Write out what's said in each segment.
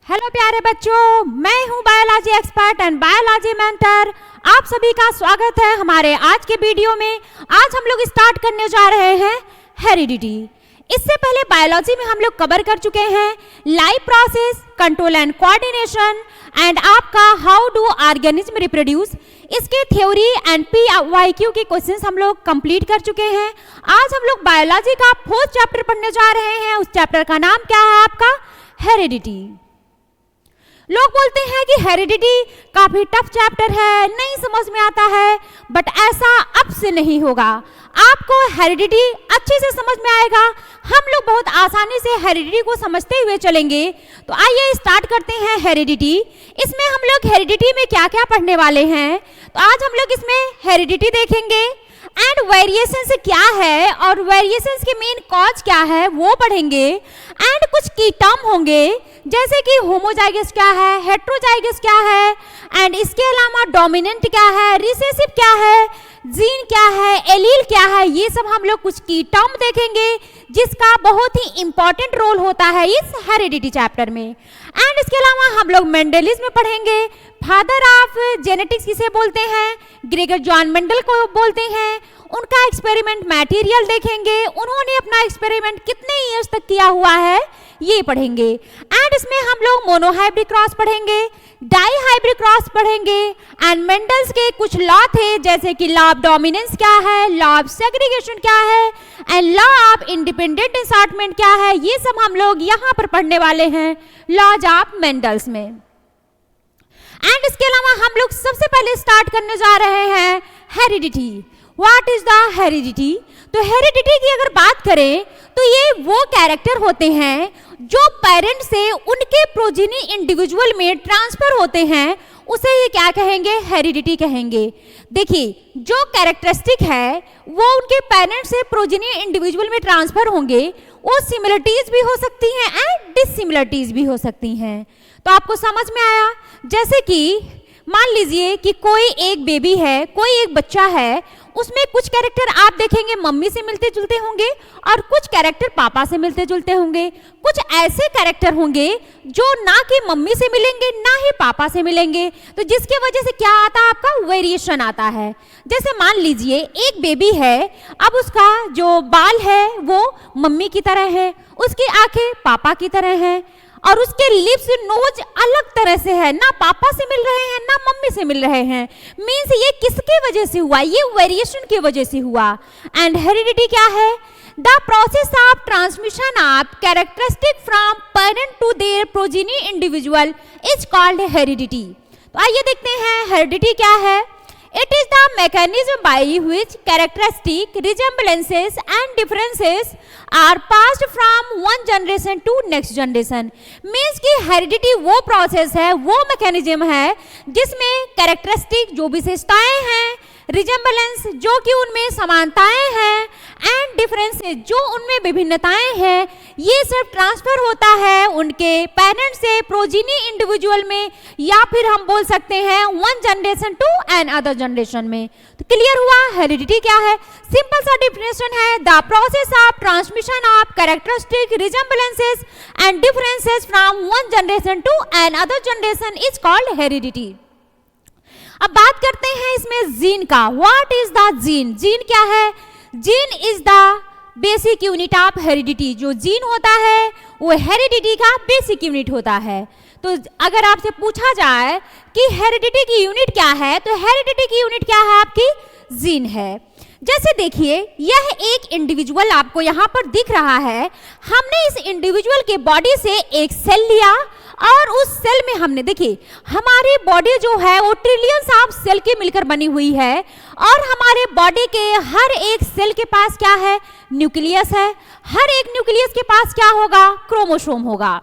Hello प्यारे बच्चों, मैं हूं biology expert and biology mentor. आप सभी का स्वागत है हमारे आज के वीडियो में। आज हम लोग स्टार्ट करने जा रहे हैं हेरिडिटी। इससे पहले बायोलॉजी में हम लोग कवर कर चुके हैं life process, control and coordination and आपका हाउ डू ऑर्गेनिज्म रिप्रोड्यूस। इसके थ्योरी एंड PYQ के क्वेश्चंस हम लोग कंप्लीट कर चुके हैं। आज हम लोग बायोलॉजी का 4th चैप्टर पढ़ने जा रहे हैं। उस चैप्टर का नाम क्या है आपका? हेरिडिटी। लोग बोलते हैं कि हेरिडिटी काफी टफ चैप्टर है, नहीं समझ में आता है, बट ऐसा अब से नहीं होगा। आपको हेरिडिटी अच्छे से समझ में आएगा। हम लोग बहुत आसानी से हेरिडिटी को समझते हुए चलेंगे। तो आइए स्टार्ट करते हैं हेरिडिटी। इसमें हम लोग हेरिडिटी में क्या क्या पढ़ने वाले हैं, तो आज हम लोग इसमें हेरिडिटी देखेंगे एंड वेरिएशंस क्या है और वेरिएशंस के मेन कॉज क्या है वो पढ़ेंगे। एंड कुछ की टर्म होंगे जैसे कि होमोजाइगस क्या है, हेट्रोजाइगस क्या है, एंड इसके अलावा डोमिनेंट क्या है, रिसेसिव क्या है, जीन क्या है, एलील क्या है। ये सब हम लोग कुछ की टर्म देखेंगे जिसका बहुत ही इंपॉर्टेंट रोल होता है इस हेरिडिटी चैप्टर में। एंड इसके अलावा हम लोग मेंडलिज्म पढ़ेंगे। फादर ऑफ जेनेटिक्स किसे बोलते हैं? ग्रेगर जॉन मेंडल को बोलते हैं। उनका एक्सपेरिमेंट मटेरियल देखेंगे। उन्होंने अपना एक्सपेरिमेंट कितने ईयर्स तक किया हुआ है ये पढ़ेंगे। एंड इसमें हम लोग मोनोहाइब्रिड क्रॉस पढ़ेंगे, डाईहाइब्रिड क्रॉस पढ़ेंगे। एंड मेंडल्स के कुछ लॉ थे जैसे कि लॉ ऑफ डोमिनेंस क्या है, लॉ ऑफ सेग्रीगेशन क्या है, एंड लॉ ऑफ इंडिपेंडेंट इंसॉर्टमेंट क्या है। ये सब हम लोग यहाँ पर पढ़ने वाले हैं लॉज ऑफ मेंडल्स में। एंड इसके अलावा हम लोग सबसे पहले स्टार्ट करने जा रहे हैं heredity. What is the heredity? तो हेरिडिटी की अगर बात करें तो ये वो कैरेक्टर होते हैं जो पेरेंट से उनके प्रोजेनी इंडिविजुअल में ट्रांसफर होते हैं, उसे ये क्या कहेंगे? हेरिडिटी कहेंगे। देखिए, जो कैरेक्टरिस्टिक है वो उनके पेरेंट से प्रोजेनी इंडिविजुअल में ट्रांसफर होंगे। वो सिमिलरिटीज भी हो सकती हैं एंड डिससिमिलरिटीज भी हो सकती हैं। तो आपको समझ में आया? जैसे कि मान लीजिए कि कोई एक बेबी है, कोई एक बच्चा है, उसमें कुछ कैरेक्टर आप देखेंगे मम्मी से मिलते जुलते होंगे और कुछ कैरेक्टर पापा से मिलते जुलते होंगे। कुछ ऐसे कैरेक्टर होंगे जो ना कि मम्मी से मिलेंगे ना ही पापा से मिलेंगे, तो जिसके वजह से क्या आता है? आपका वेरिएशन आता है। जैसे मान लीजिए एक बेबी है, अब उसका जो बाल है वो मम्मी की तरह है, उसकी आंखें पापा की तरह है और उसके लिप्स नोज अलग तरह से है, ना पापा से मिल रहे हैं ना मम्मी से मिल रहे हैं। मीन्स ये किसके वजह से हुआ? ये वेरिएशन की वजह से हुआ। एंड हेरिडिटी क्या है? The process of transmission of characteristic from parent to their progeny individual is called heredity. तो आइए देखते हैं हेरिडिटी क्या है। It is the mechanism by which characteristic resemblances and differences are passed from one generation to next generation। Means कि heredity वो process है, वो mechanism है जिसमें characteristic जो विशेषताएं हैं, resemblance जो कि उनमें समानताएं हैं, एंड डिफरेंसेस जो उनमें विभिन्नताएं हैं, ये सब ट्रांसफर होता है उनके पेरेंट से प्रोजेनी इंडिविजुअल में, या फिर हम बोल सकते हैं one generation to another generation में। तो क्लियर हुआ हेरिडिटी क्या है? सिंपल सा डिफिनेशन है, the process of transmission of characteristic resemblances and differences from one generation to another generation is called heredity. अब बात करते हैं इसमें जीन का। What is the gene? Gene क्या है? Gene is the basic unit of heredity. जो gene होता है वो हेरिडिटी का बेसिक यूनिट होता है। तो अगर आपसे पूछा जाए कि हेरिडिटी की यूनिट क्या है, तो हेरिडिटी की यूनिट क्या है? आपकी जीन है। जैसे देखिए, यह एक इंडिविजुअल आपको यहाँ पर दिख रहा है। हमने इस इंडिविजुअल के बॉडी से एक सेल लिया और उस सेल में हमने, देखिए हमारी बॉडी जो है वो ट्रिलियंस ऑफ सेल की मिलकर बनी हुई है और हमारे बॉडी के हर एक सेल के पास क्या है? न्यूक्लियस है। हर एक न्यूक्लियस के पास क्या होगा? क्रोमोसोम होगा।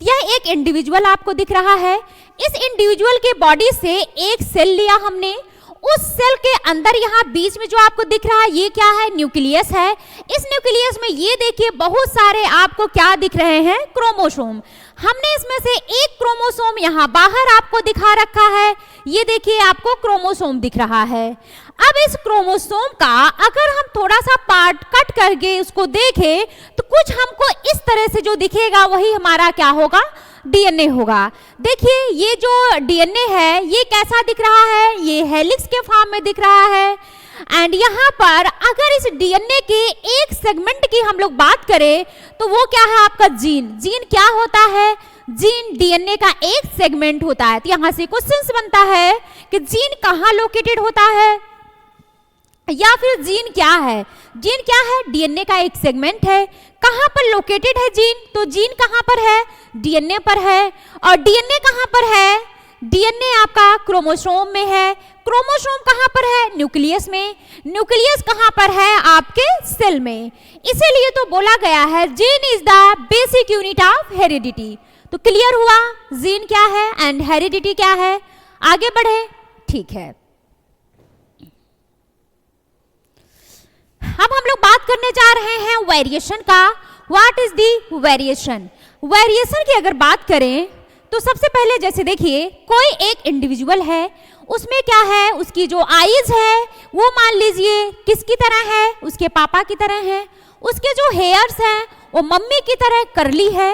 यह एक इंडिविजुअल आपको दिख रहा है। इस इंडिविजुअल के बॉडी से एक सेल लिया हमने। उस सेल के अंदर यहाँ बीच में जो आपको दिख रहा है ये क्या है? न्यूक्लियस है। इस न्यूक्लियस में ये देखिए बहुत सारे आपको क्या दिख रहे हैं? क्रोमोसोम। हमने इसमें से एक क्रोमोसोम यहाँ बाहर आपको दिखा रखा है। ये देखिए आपको क्रोमोसोम दिख रहा है। अब इस क्रोमोसोम का अगर हम थोड़ा सा पार्ट कट करके उसको देखें तो कुछ हमको इस तरह से जो दिखेगा वही हमारा क्या होगा? डीएनए होगा। देखिए ये जो डीएनए है ये कैसा दिख रहा है, ये हेलिक्स के फॉर्म में दिख रहा है। एंड यहाँ पर अगर इस डीएनए के एक सेगमेंट की हम लोग बात करें तो वो क्या है आपका जीन। जीन क्या होता है, जीन डीएनए का एक सेगमेंट होता है। तो यहाँ से क्वेश्चन बनता है कि जीन कहाँ लोकेटेड होता है, या फिर जीन क्या है। जीन क्या है, डीएनए का एक सेगमेंट है। कहाँ पर लोकेटेड है जीन, तो जीन कहाँ पर है, डीएनए पर है। और डीएनए कहाँ पर है, डीएनए आपका क्रोमोसोम में है। क्रोमोसोम कहाँ पर है, न्यूक्लियस में। न्यूक्लियस कहाँ पर है, आपके सेल में। इसीलिए तो बोला गया है gene is the basic unit of heredity. तो क्लियर हुआ जीन क्या है एंड हेरिडिटी क्या है। आगे बढ़े, ठीक है। अब हम लोग बात करने जा रहे हैं वेरिएशन का। What is the variation. Variation की अगर बात करें तो सबसे पहले जैसे देखिए कोई एक इंडिविजुअल है, उसमें क्या है, उसकी जो आईज है वो मान लीजिए किसकी तरह है, उसके पापा की तरह है। उसके जो हेयर्स हैं वो मम्मी की तरह करली है।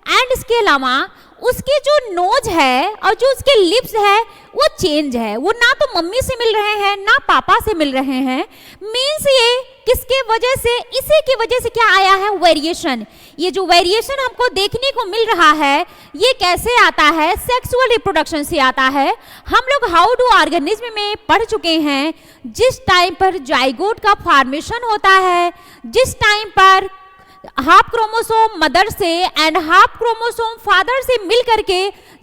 एंड इसके अलावा उसकी जो नोज है और जो उसके लिप्स है वो चेंज है। वो ना तो मम्मी से मिल रहे हैं ना पापा से मिल रहे हैं। मीन्स ये किसके वजह से, इसी की वजह से क्या आया है, वेरिएशन। ये जो वेरिएशन हमको देखने को मिल रहा है ये कैसे आता है, सेक्सुअल रिप्रोडक्शन से आता है। हम लोग हाउ डू ऑर्गेनिज्म में पढ़ चुके हैं। जिस टाइम पर जाइगोट का फॉर्मेशन होता है, जिस टाइम पर हाफ क्रोमोसोम मदर से एंड हाफ क्रोमोसोम फादर से मिल करके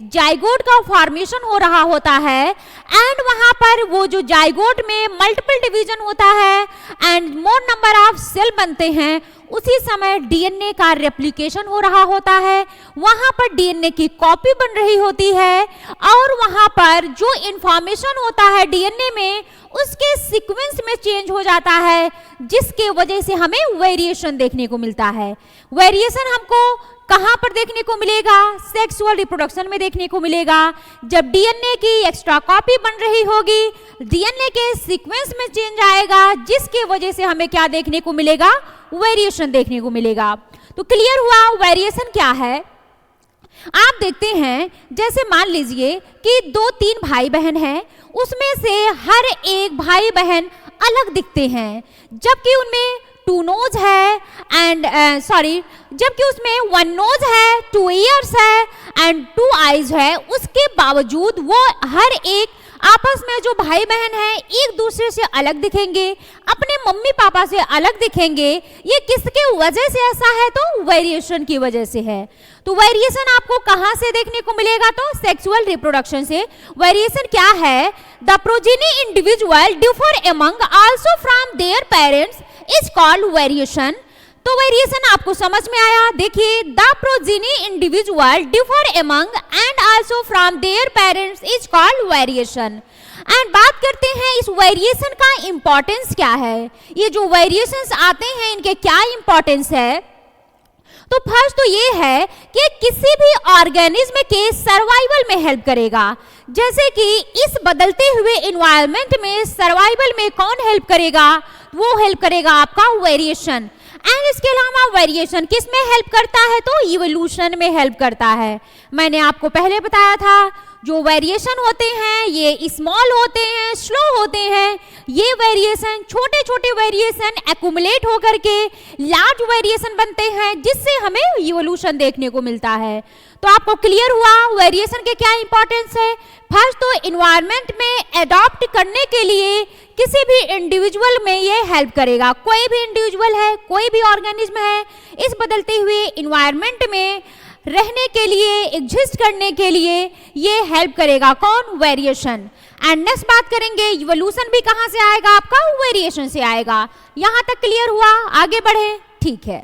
जाइगोट का फॉर्मेशन हो रहा होता है। एंड वहां पर वो जो जाइगोट में मल्टीपल डिवीजन होता है and more number of cell बनते हैं, उसी समय डीएनए का रेप्लिकेशन हो रहा होता है। वहां पर डीएनए की कॉपी बन रही होती है और वहां पर जो इंफॉर्मेशन होता है डीएनए में उसके सीक्वेंस में चेंज हो जाता है, जिसके वजह से हमें वेरिएशन देखने को मिलता है। वेरिएशन हमको कहां पर देखने को मिलेगा, सेक्सुअल रिप्रोडक्शन में देखने को मिलेगा। जब डीएनए की एक्स्ट्रा कॉपी बन रही होगी, डीएनए के सीक्वेंस में चेंज आएगा, जिसके वजह से हमें क्या देखने को मिलेगा, वेरिएशन देखने को मिलेगा। तो क्लियर हुआ वेरिएशन क्या है। आप देखते हैं जैसे मान लीजिए कि 2-3 भाई बहन हैं, उसमें से हर एक भाई बहन अलग दिखते हैं, जबकि उनमें 2 नोज है एंड जबकि उसमें 1 नोज है, 2 ईयर्स है एंड 2 आईज है। उसके बावजूद वो हर एक आपस में जो भाई बहन हैं एक दूसरे से अलग दिखेंगे, अपने मम्मी पापा से अलग दिखेंगे। ये किसके वजह से ऐसा है, तो वेरिएशन की वजह से है। तो वेरिएशन आपको कहां से देखने को मिलेगा, तो सेक्सुअल रिप्रोडक्शन से। वेरिएशन क्या है, the progeny individual differ among also from their parents is called variation. तो वेरिएशन आपको समझ में आया। देखिए the progeny individual differ among and also from their parents is called variation. And बात करते हैं इस वेरिएशन का इंपॉर्टेंस क्या है। ये जो वेरिएशंस आते हैं इनके क्या इंपॉर्टेंस है, तो फर्स्ट तो ये है कि किसी भी ऑर्गेनिज्म के सर्वाइवल में हेल्प करेगा। जैसे कि इस बदलते हुए एनवायरनमेंट में सर्वाइवल में कौन हेल्प करेगा, वो हेल्प करेगा आपका वेरिएशन। एंड इसके अलावा वेरिएशन किस में हेल्प करता है, तो इवोल्यूशन में हेल्प करता है। मैंने आपको पहले बताया था जो वेरिएशन होते हैं ये स्मॉल होते हैं, स्लो होते हैं। ये वेरिएशन छोटे छोटे वेरिएशन एक्यूमुलेट होकर के लार्ज वेरिएशन बनते हैं, जिससे हमें इवोल्यूशन देखने को मिलता है। तो आपको क्लियर हुआ वेरिएशन के क्या इंपॉर्टेंस है। फर्स्ट तो एनवायरनमेंट में एडॉप्ट करने के लिए किसी भी इंडिविजुअल में ये हेल्प करेगा। कोई भी इंडिविजुअल है, कोई भी ऑर्गेनिज्म है, इस बदलते हुए एनवायरनमेंट में रहने के लिए, एग्जिस्ट करने के लिए ये हेल्प करेगा, कौन, वेरिएशन। एंड नेक्स्ट बात करेंगे इवोल्यूशन भी कहां से आएगा, आपका वेरिएशन से आएगा। यहां तक क्लियर हुआ, आगे बढ़े, ठीक है।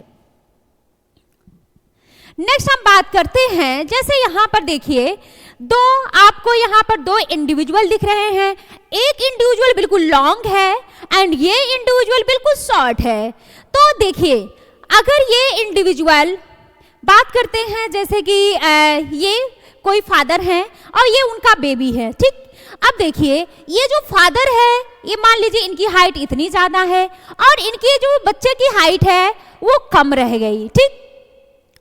नेक्स्ट हम बात करते हैं, जैसे यहां पर देखिए आपको यहां पर 2 इंडिविजुअल दिख रहे हैं। एक इंडिविजुअल बिल्कुल लॉन्ग है एंड ये इंडिविजुअल बिल्कुल शॉर्ट है। तो देखिए अगर ये इंडिविजुअल बात करते हैं जैसे कि ये कोई फादर है और ये उनका बेबी है, ठीक। अब देखिए ये जो फादर है ये मान लीजिए इनकी हाइट इतनी ज्यादा है और इनकी जो बच्चे की हाइट है वो कम रह गई, ठीक।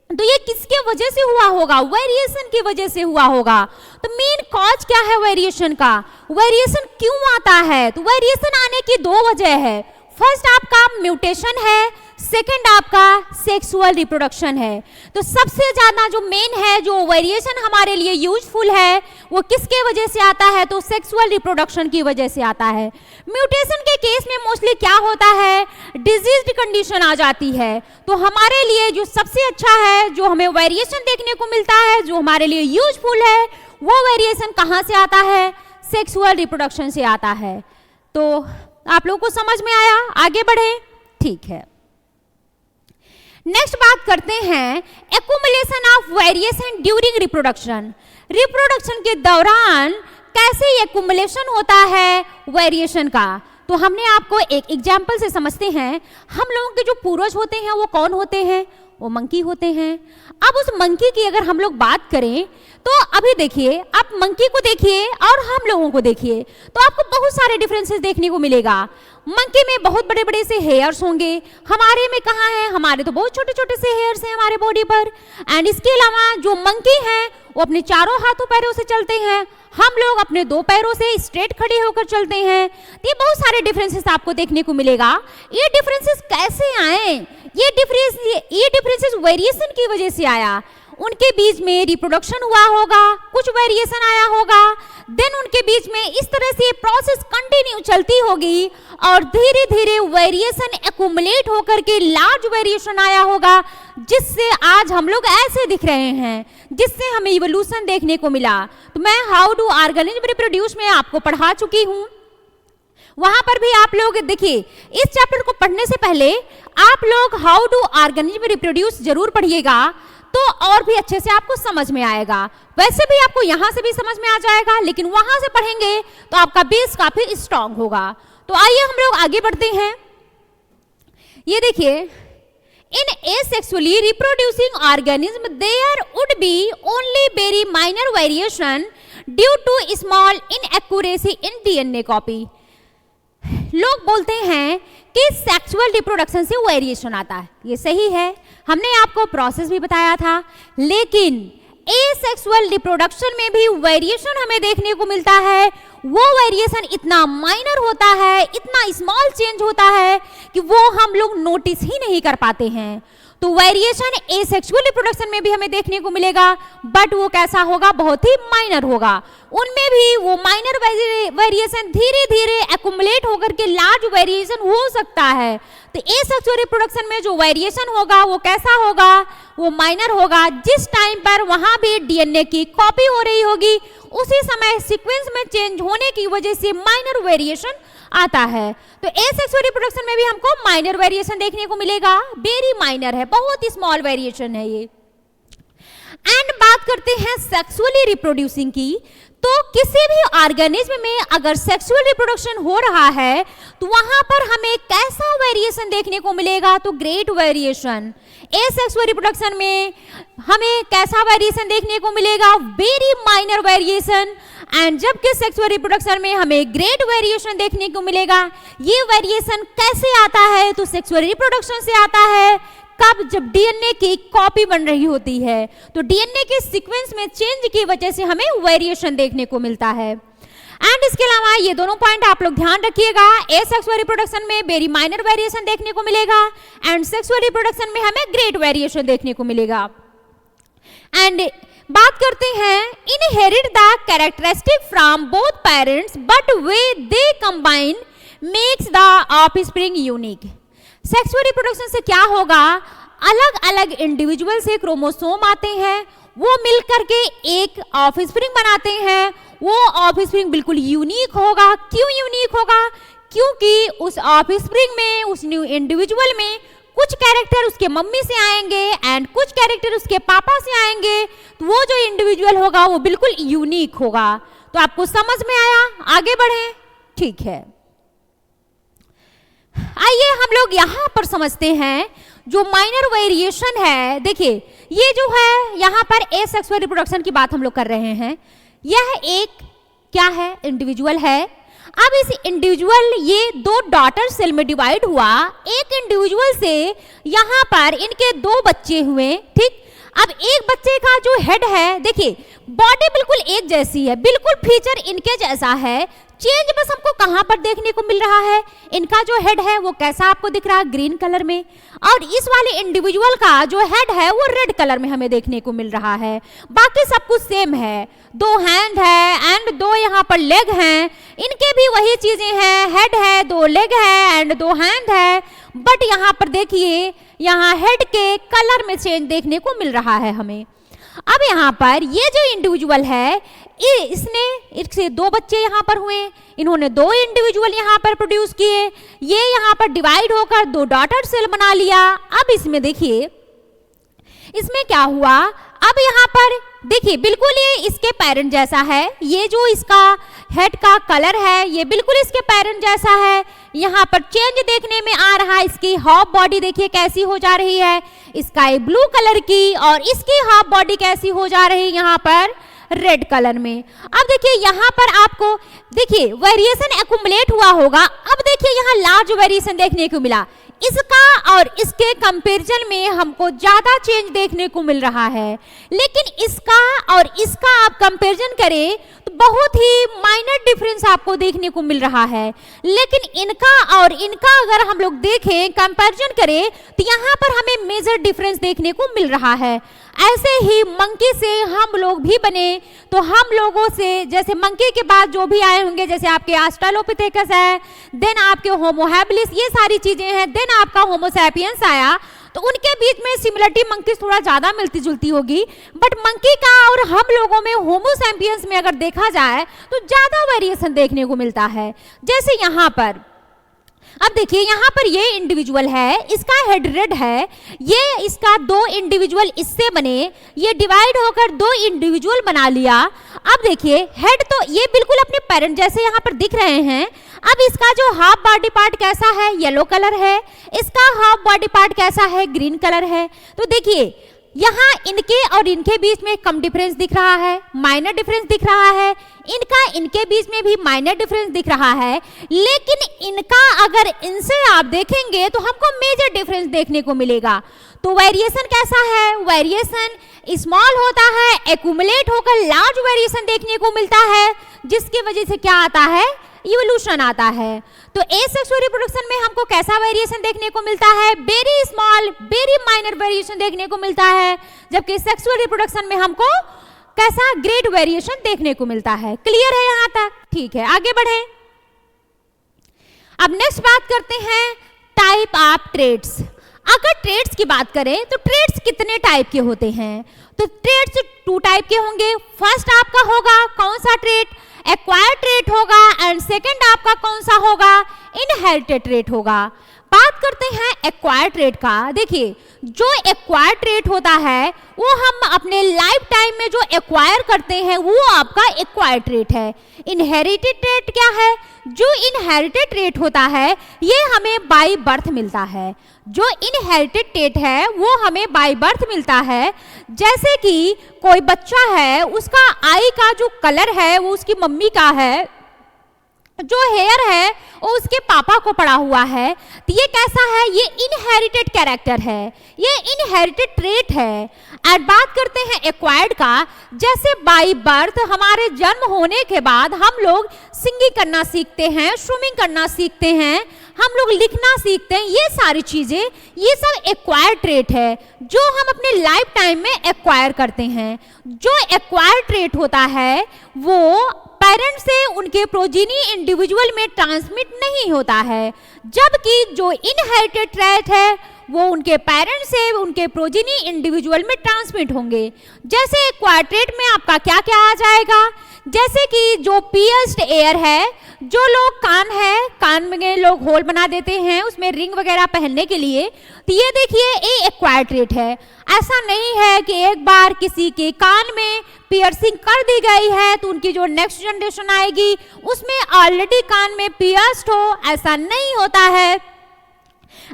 तो ये किसके वजह से हुआ होगा? वेरिएशन की वजह से हुआ होगा। तो मेन कॉज क्या है वेरिएशन का? वेरिएशन क्यों आता है? तो वेरिएशन आने की दो वजह है। फर्स्ट आपका म्यूटेशन है, सेकंड आपका सेक्सुअल रिप्रोडक्शन है। तो सबसे ज्यादा जो मेन है, जो वेरिएशन हमारे लिए यूजफुल है, वो किसके वजह से आता है? तो सेक्सुअल रिप्रोडक्शन की वजह से आता है। म्यूटेशन के केस में मोस्टली क्या होता है? डिजीज्ड कंडीशन आ जाती है। तो हमारे लिए जो सबसे अच्छा है, जो हमें वेरिएशन देखने को मिलता है, जो हमारे लिए यूजफुल है, वो वेरिएशन कहाँ से आता है? सेक्सुअल रिप्रोडक्शन से आता है। तो आप लोगों को समझ में आया? आगे बढ़े, ठीक है। नेक्स्ट बात करते हैं accumulation of variation during reproduction. Reproduction के दौरान कैसे एक्युमुलेशन होता है वेरिएशन का? तो हमने आपको एक एग्जाम्पल से समझते हैं। हम लोगों के जो पूर्वज होते हैं वो कौन होते हैं? वो मंकी होते हैं। अब उस मंकी की अगर हम लोग बात करें तो अभी देखिए, आप मंकी को देखिए और हम लोगों को देखिए तो आपको बहुत सारे डिफरेंसेस देखने को मिलेगा। मंकी में बहुत बड़े बड़े से हेयर्स होंगे, हमारे में कहाँ है? हमारे तो बहुत छोटे छोटे से हेयर्स हैं हमारे बॉडी पर। एंड इसके अलावा जो मंकी हैं वो अपने चारों हाथों पैरों से चलते हैं, हम लोग अपने दो पैरों से स्ट्रेट खड़े होकर चलते हैं। तो ये बहुत सारे डिफरेंसेस आपको देखने को मिलेगा। ये डिफरेंसेस कैसे आए? ये डिफरेंसेस वेरिएशन की वजह से आया। उनके बीच में रिप्रोडक्शन हुआ होगा, कुछ वेरिएशन आया होगा, देन उनके बीच में इस तरह से प्रोसेस कंटिन्यू चलती होगी और धीरे धीरे वेरिएशन एक्युमुलेट होकर के लार्ज वेरिएशन आया होगा, जिससे आज हम लोग ऐसे दिख रहे हैं, जिससे हमें इवोल्यूशन देखने को मिला। तो मैं हाउ डू ऑर्गेनिज्म रिप्रोड्यूस में आपको पढ़ा चुकी हूँ। वहां पर भी आप लोग देखिए, इस चैप्टर को पढ़ने से पहले आप लोग हाउ डू ऑर्गेनिज्म रिप्रोड्यूस जरूर पढ़िएगा, तो और भी अच्छे से आपको समझ में आएगा। वैसे भी आपको यहाँ से भी समझ में आ जाएगा, लेकिन वहां से पढ़ेंगे तो आपका बेस काफी स्ट्रांग होगा। तो आइए हम लोग आगे बढ़ते हैं। ये देखिए, इन asexually reproducing organism there would be only very minor variation due to small inaccuracy in DNA copy। लोग बोलते हैं कि सेक्सुअल रिप्रोडक्शन से वेरिएशन आता है, ये सही है, हमने आपको प्रोसेस भी बताया था। लेकिन एसेक्सुअल रिप्रोडक्शन में भी वेरिएशन हमें देखने को मिलता है। वो वेरिएशन इतना माइनर होता है, इतना स्मॉल चेंज होता है कि वो हम लोग नोटिस ही नहीं कर पाते हैं। तो वेरिएशन एसेक्सुअल रिप्रोडक्शन में भी हमें देखने को मिलेगा, बट वो कैसा होगा? बहुत ही माइनर होगा। उनमें भी वो माइनर वेरिएशन धीरे धीरे एक्युमुलेट होकर के लार्ज वेरिएशन हो सकता है। तो एसेक्सुअल रिप्रोडक्शन में जो वेरिएशन होगा वो कैसा होगा? वो माइनर होगा। जिस टाइम पर वहां भी डीएनए की कॉपी हो रही होगी, उसी समय सीक्वेंस में चेंज होने की वजह से माइनर वेरिएशन आता है। तो एसेक्सुअल रिप्रोडक्शन में भी हमको माइनर वेरिएशन देखने को मिलेगा, वेरी माइनर है, बहुत ही स्मॉल वेरिएशन है ये। एंड बात करते हैं सेक्सुअली रिप्रोड्यूसिंग की, तो किसी भी ऑर्गेनिज्म में अगर सेक्सुअल रिप्रोडक्शन हो रहा है तो वहां पर हमें कैसा वेरिएशन देखने को मिलेगा? तो ग्रेट वेरिएशन। एसेक्सुअल रिप्रोडक्शन में हमें कैसा वेरिएशन देखने को मिलेगा? Very minor variation. एंड जबकि सेक्सुअल रिप्रोडक्शन में हमें ग्रेट वेरिएशन देखने को मिलेगा। ये वेरिएशन कैसे आता है? तो सेक्सुअल रिप्रोडक्शन से आता है। कब? जब डीएनए की कॉपी बन रही होती है, तो डीएनए के सीक्वेंस में चेंज की वजह से हमें वेरिएशन देखने को मिलता है। एंड इसके अलावा ये दोनों पॉइंट आप लोग ध्यान रखिएगा, एसेक्सुअल रिप्रोडक्शन में वेरी माइनर वेरिएशन देखने को मिलेगा एंड सेक्सुअल रिप्रोडक्शन में हमें ग्रेट वेरिएशन देखने को मिलेगा। एंड बात करते हैं inherit the characteristic from both parents but way they combine makes the offspring unique. Sexual reproduction से क्या होगा? अलग अलग इंडिविजुअल से क्रोमोसोम आते हैं, वो मिलकर के एक ऑफस्प्रिंग बनाते हैं। वो ऑफस्प्रिंग बिल्कुल यूनिक होगा। क्यों यूनिक होगा? क्योंकि उस ऑफस्प्रिंग में, उस न्यू इंडिविजुअल में कुछ कैरेक्टर उसके मम्मी से आएंगे एंड कुछ कैरेक्टर उसके पापा से आएंगे। तो वो जो इंडिविजुअल होगा वो बिल्कुल यूनिक होगा। तो आपको समझ में आया? आगे बढ़ें, ठीक है। आइए हम लोग यहाँ पर समझते हैं जो माइनर वेरिएशन है। देखिए, ये जो है यहाँ पर एसेक्सुअल रिप्रोडक्शन की बात हम लोग कर रहे हैं। यह एक क्या है? इंडिविजुअल है। अब इस इंडिविजुअल, ये दो डॉटर सेल में डिवाइड हुआ। एक इंडिविजुअल से यहाँ पर इनके दो बच्चे हुए, ठीक। अब एक बच्चे का जो हेड है, देखिए बॉडी बिल्कुल एक जैसी है, बिल्कुल फीचर इनके जैसा है, चेंज बस हमको कहाँ पर देखने को मिल रहा है, इनका जो हेड है वो कैसा आपको दिख रहा है, ग्रीन कलर में, और इस वाले इंडिविजुअल का जो हेड है वो रेड कलर में हमें देखने को मिल रहा है। बाकी सब कुछ सेम है, 2 हैंड है एंड 2 यहाँ पर लेग हैं, इनके भी वही चीजें हैं, हेड है, 2 लेग है एंड 2 हैंड है, बट यहाँ पर देखिए यहाँ हेड के कलर में चेंज देखने को मिल रहा है हमें। अब यहाँ पर ये जो इंडिविजुअल है, इससे 2 बच्चे यहाँ पर हुए, इन्होंने 2 इंडिविजुअल यहाँ पर प्रोड्यूस किए, ये यहाँ पर डिवाइड होकर 2 डॉटर सेल बना लिया। अब इसमें देखिए इसमें क्या हुआ, अब यहाँ पर देखिए बिल्कुल ये इसके पेरेंट जैसा है, ये जो इसका हेड का कलर है ये बिल्कुल इसके पेरेंट जैसा है। यहाँ पर चेंज देखने में आ रहा है, इसकी हाफ बॉडी देखिए कैसी हो जा रही है, स्काई ब्लू कलर की, और इसकी हाफ बॉडी कैसी हो जा रही है यहाँ पर रेड कलर में। अब देखिए यहाँ पर आपको देखिए वेरिएशन एक्युमुलेट हुआ होगा। अब देखिए यहाँ लार्ज वेरिएशन देखने को मिला, इसका और इसके कंपैरिजन में हमको ज्यादा चेंज देखने को मिल रहा है, लेकिन इसका और इसका आप कंपैरिजन करें तो बहुत ही माइनर डिफरेंस आपको देखने को मिल रहा है। लेकिन इनका और इनका अगर हम लोग देखें कंपैरिजन करें तो यहाँ पर हमें मेजर डिफरेंस देखने को मिल रहा है। ऐसे ही मंकी से हम लोग भी बने तो हम लोगों से जैसे मंकी के बाद जो भी आए होंगे, जैसे आपके ऑस्ट्रेलोपिथेकस है, देन आपके होमो हैबिलिस, ये सारी चीजें हैं, देन आपका होमो सैपियंस आया, तो उनके बीच में सिमिलरिटी मंकी थोड़ा ज्यादा मिलती जुलती होगी, बट मंकी का और हम लोगों में होमो सैपियंस में अगर देखा जाए तो ज्यादा वेरिएशन देखने को मिलता है। जैसे यहाँ पर अब देखिए यहाँ पर ये इंडिविजुअल है, इसका हेड रेड है, ये इसका 2 इंडिविजुअल इससे बने, ये डिवाइड होकर 2 इंडिविजुअल बना लिया। अब देखिए हेड तो ये बिल्कुल अपने पेरेंट जैसे यहाँ पर दिख रहे हैं। अब इसका जो हाफ बॉडी पार्ट कैसा है, येलो कलर है, इसका हाफ बॉडी पार्ट कैसा है, ग्रीन कलर है। तो देखिए यहाँ इनके और इनके बीच में कम डिफरेंस दिख रहा है, माइनर डिफरेंस दिख रहा है, इनका इनके बीच में भी माइनर डिफरेंस दिख रहा है, लेकिन इनका अगर इनसे आप देखेंगे तो हमको मेजर डिफरेंस देखने को मिलेगा। तो वेरिएशन कैसा है, वेरिएशन स्मॉल होता है, एक्युमुलेट होकर लार्ज वेरिएशन देखने को मिलता है, जिसकी वजह से क्या आता है, इवोल्यूशन आता है। तो एसेक्सुअल रिप्रोडक्शन में हमको कैसा वेरिएशन देखने को मिलता है, very small very minor variation देखने को मिलता है, जबकि सेक्सुअल रिप्रोडक्शन में हमको कैसा ग्रेट वेरिएशन देखने को मिलता है। क्लियर है यहाँ तक? ठीक है, आगे बढ़े। अब नेक्स्ट बात करते हैं टाइप ऑफ ट्रेड्स। अगर ट्रेड्स की बात करें तो ट्रेड्स कितने टाइप के होते हैं, तो ट्रेड्स 2 टाइप के होंगे। फर्स्ट आपका होगा कौन सा ट्रेड, एक्वायर्ड ट्रेट होगा, एंड सेकंड आपका कौन सा होगा, इनहेरिटेड ट्रेट होगा। बात करते हैं एक्वायर्ड ट्रेट का। देखिए जो एक्वायर्ड ट्रेट होता है वो हम अपने लाइफ टाइम में जो एक्वायर करते हैं वो आपका एक्वायर्ड ट्रेट है। इनहेरिटेड ट्रेट क्या है, जो इनहेरिटेड ट्रेट होता है ये हमें बाय बर्थ मिलता है। जो इनहेरिटेड ट्रेट है वो हमें बाय बर्थ मिलता है। जैसे कि कोई बच्चा है, उसका आई का जो कलर है वो उसकी मम्मी का है, जो हेयर है वो उसके पापा को पड़ा हुआ है, तो ये कैसा है, ये इनहेरिटेड कैरेक्टर है, ये इनहेरिटेड ट्रेट है। और बात करते हैं एक्वायर्ड का, जैसे बाय बर्थ हमारे जन्म होने के बाद हम लोग सिंगिंग करना सीखते हैं, स्विमिंग करना सीखते हैं, हम लोग लिखना सीखते हैं, ये सारी चीजें ये सब एक्वायर्ड ट्रेट है जो हम अपने लाइफ टाइम में एक्वायर करते हैं। जो एक्वायर्ड ट्रेट होता है वो पेरेंट से उनके प्रोजेनी इंडिविजुअल में ट्रांसमिट नहीं होता है, जबकि जो इनहेरिटेड ट्रेट है वो उनके पेरेंट से उनके प्रोजेनी इंडिविजुअल में ट्रांसमिट होंगे। जैसे एक्वायर्ड ट्रेट में आपका क्या क्या आ जाएगा, जैसे कि जो पियर्स्ड एयर है, जो लोग कान है, कान में लोग होल बना देते हैं उसमें रिंग वगैरह पहनने के लिए, तो ये देखिए ये एक्वायर्ड ट्रेट है। ऐसा नहीं है कि एक बार किसी के कान में पियर्सिंग कर दी गई है तो उनकी जो नेक्स्ट जनरेशन आएगी उसमें ऑलरेडी कान में पियर्स्ड हो, ऐसा नहीं होता है।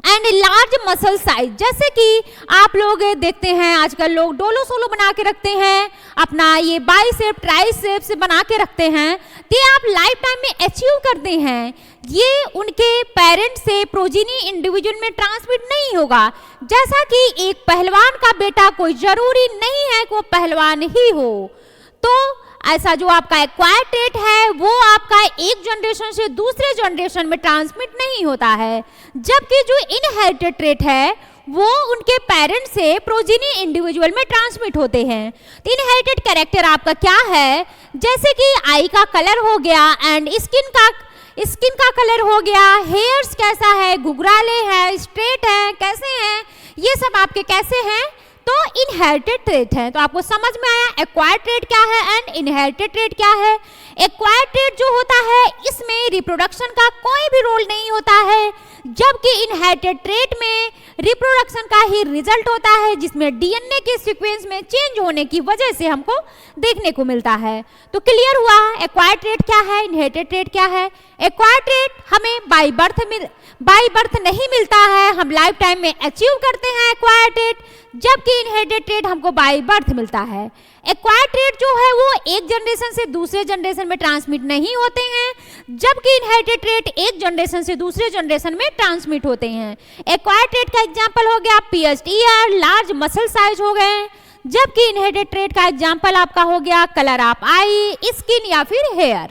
एंड लार्ज मसल साइज, जैसे कि आप लोग देखते हैं आजकल लोग डोलो सोलो बना के रखते हैं, अपना ये बाइसेप ट्राइसेप से बना के रखते हैं, तो आप लाइफ टाइम में अचीव करते हैं। ये उनके पेरेंट से प्रोजीनी इंडिविजुअल में ट्रांसमिट नहीं होगा। जैसा कि एक पहलवान का बेटा कोई जरूरी नहीं है कि वो पहलवान ही हो, तो ऐसा जो आपका एक्वायर्ड ट्रेट है वो आपका एक जनरेशन से दूसरे जनरेशन में ट्रांसमिट नहीं होता है, जबकि जो इनहेरिटेड ट्रेट है वो उनके पेरेंट्स से प्रोजीनी इंडिविजुअल में ट्रांसमिट होते हैं। तो इनहेरिटेड कैरेक्टर आपका क्या है, जैसे कि आई का कलर हो गया एंड स्किन का कलर हो गया, हेयर्स कैसा है, घुघराले है, स्ट्रेट है, कैसे हैं, ये सब आपके कैसे हैं, तो इनहेरिटेड ट्रेट है। तो आपको समझ में आया एक्वायर्ड ट्रेट क्या है एंड इनहेरिटेड ट्रेट क्या है। एक्वायर्ड ट्रेट जो होता है इसमें रिप्रोडक्शन का कोई भी रोल नहीं होता है, जबकि इनहेरिटेड ट्रेट में रिप्रोडक्शन का ही रिजल्ट होता है, जिसमें डीएनए के सीक्वेंस में चेंज होने की वजह से हमको देखने को मिलता है। तो क्लियर हुआ एक्वायर्ड ट्रेट क्या है, इनहेरिटेड ट्रेट क्या है। एक्वायर्ड ट्रेट हमें बाय बर्थ नहीं मिलता है, हम लाइफ टाइम में अचीव करते हैं एक्वायर्ड ट्रेट, जबकि इनहेरिटेड ट्रेट हमको बाय बर्थ मिलता है। एक्वायर्ड ट्रेट जो है वो एक जनरेशन से दूसरे जनरेशन में ट्रांसमिट नहीं होते हैं, जबकि इनहेरिटेड ट्रेट एक जनरेशन से दूसरे जनरेशन में ट्रांसमिट होते हैं। एक्वायर्ड ट्रेट का एग्जांपल हो गया pierced year, large muscle size हो गए, जबकि इनहेरिटेड ट्रेट का एग्जांपल आपका हो गया कलर ऑफ आई, स्किन या फिर हेयर।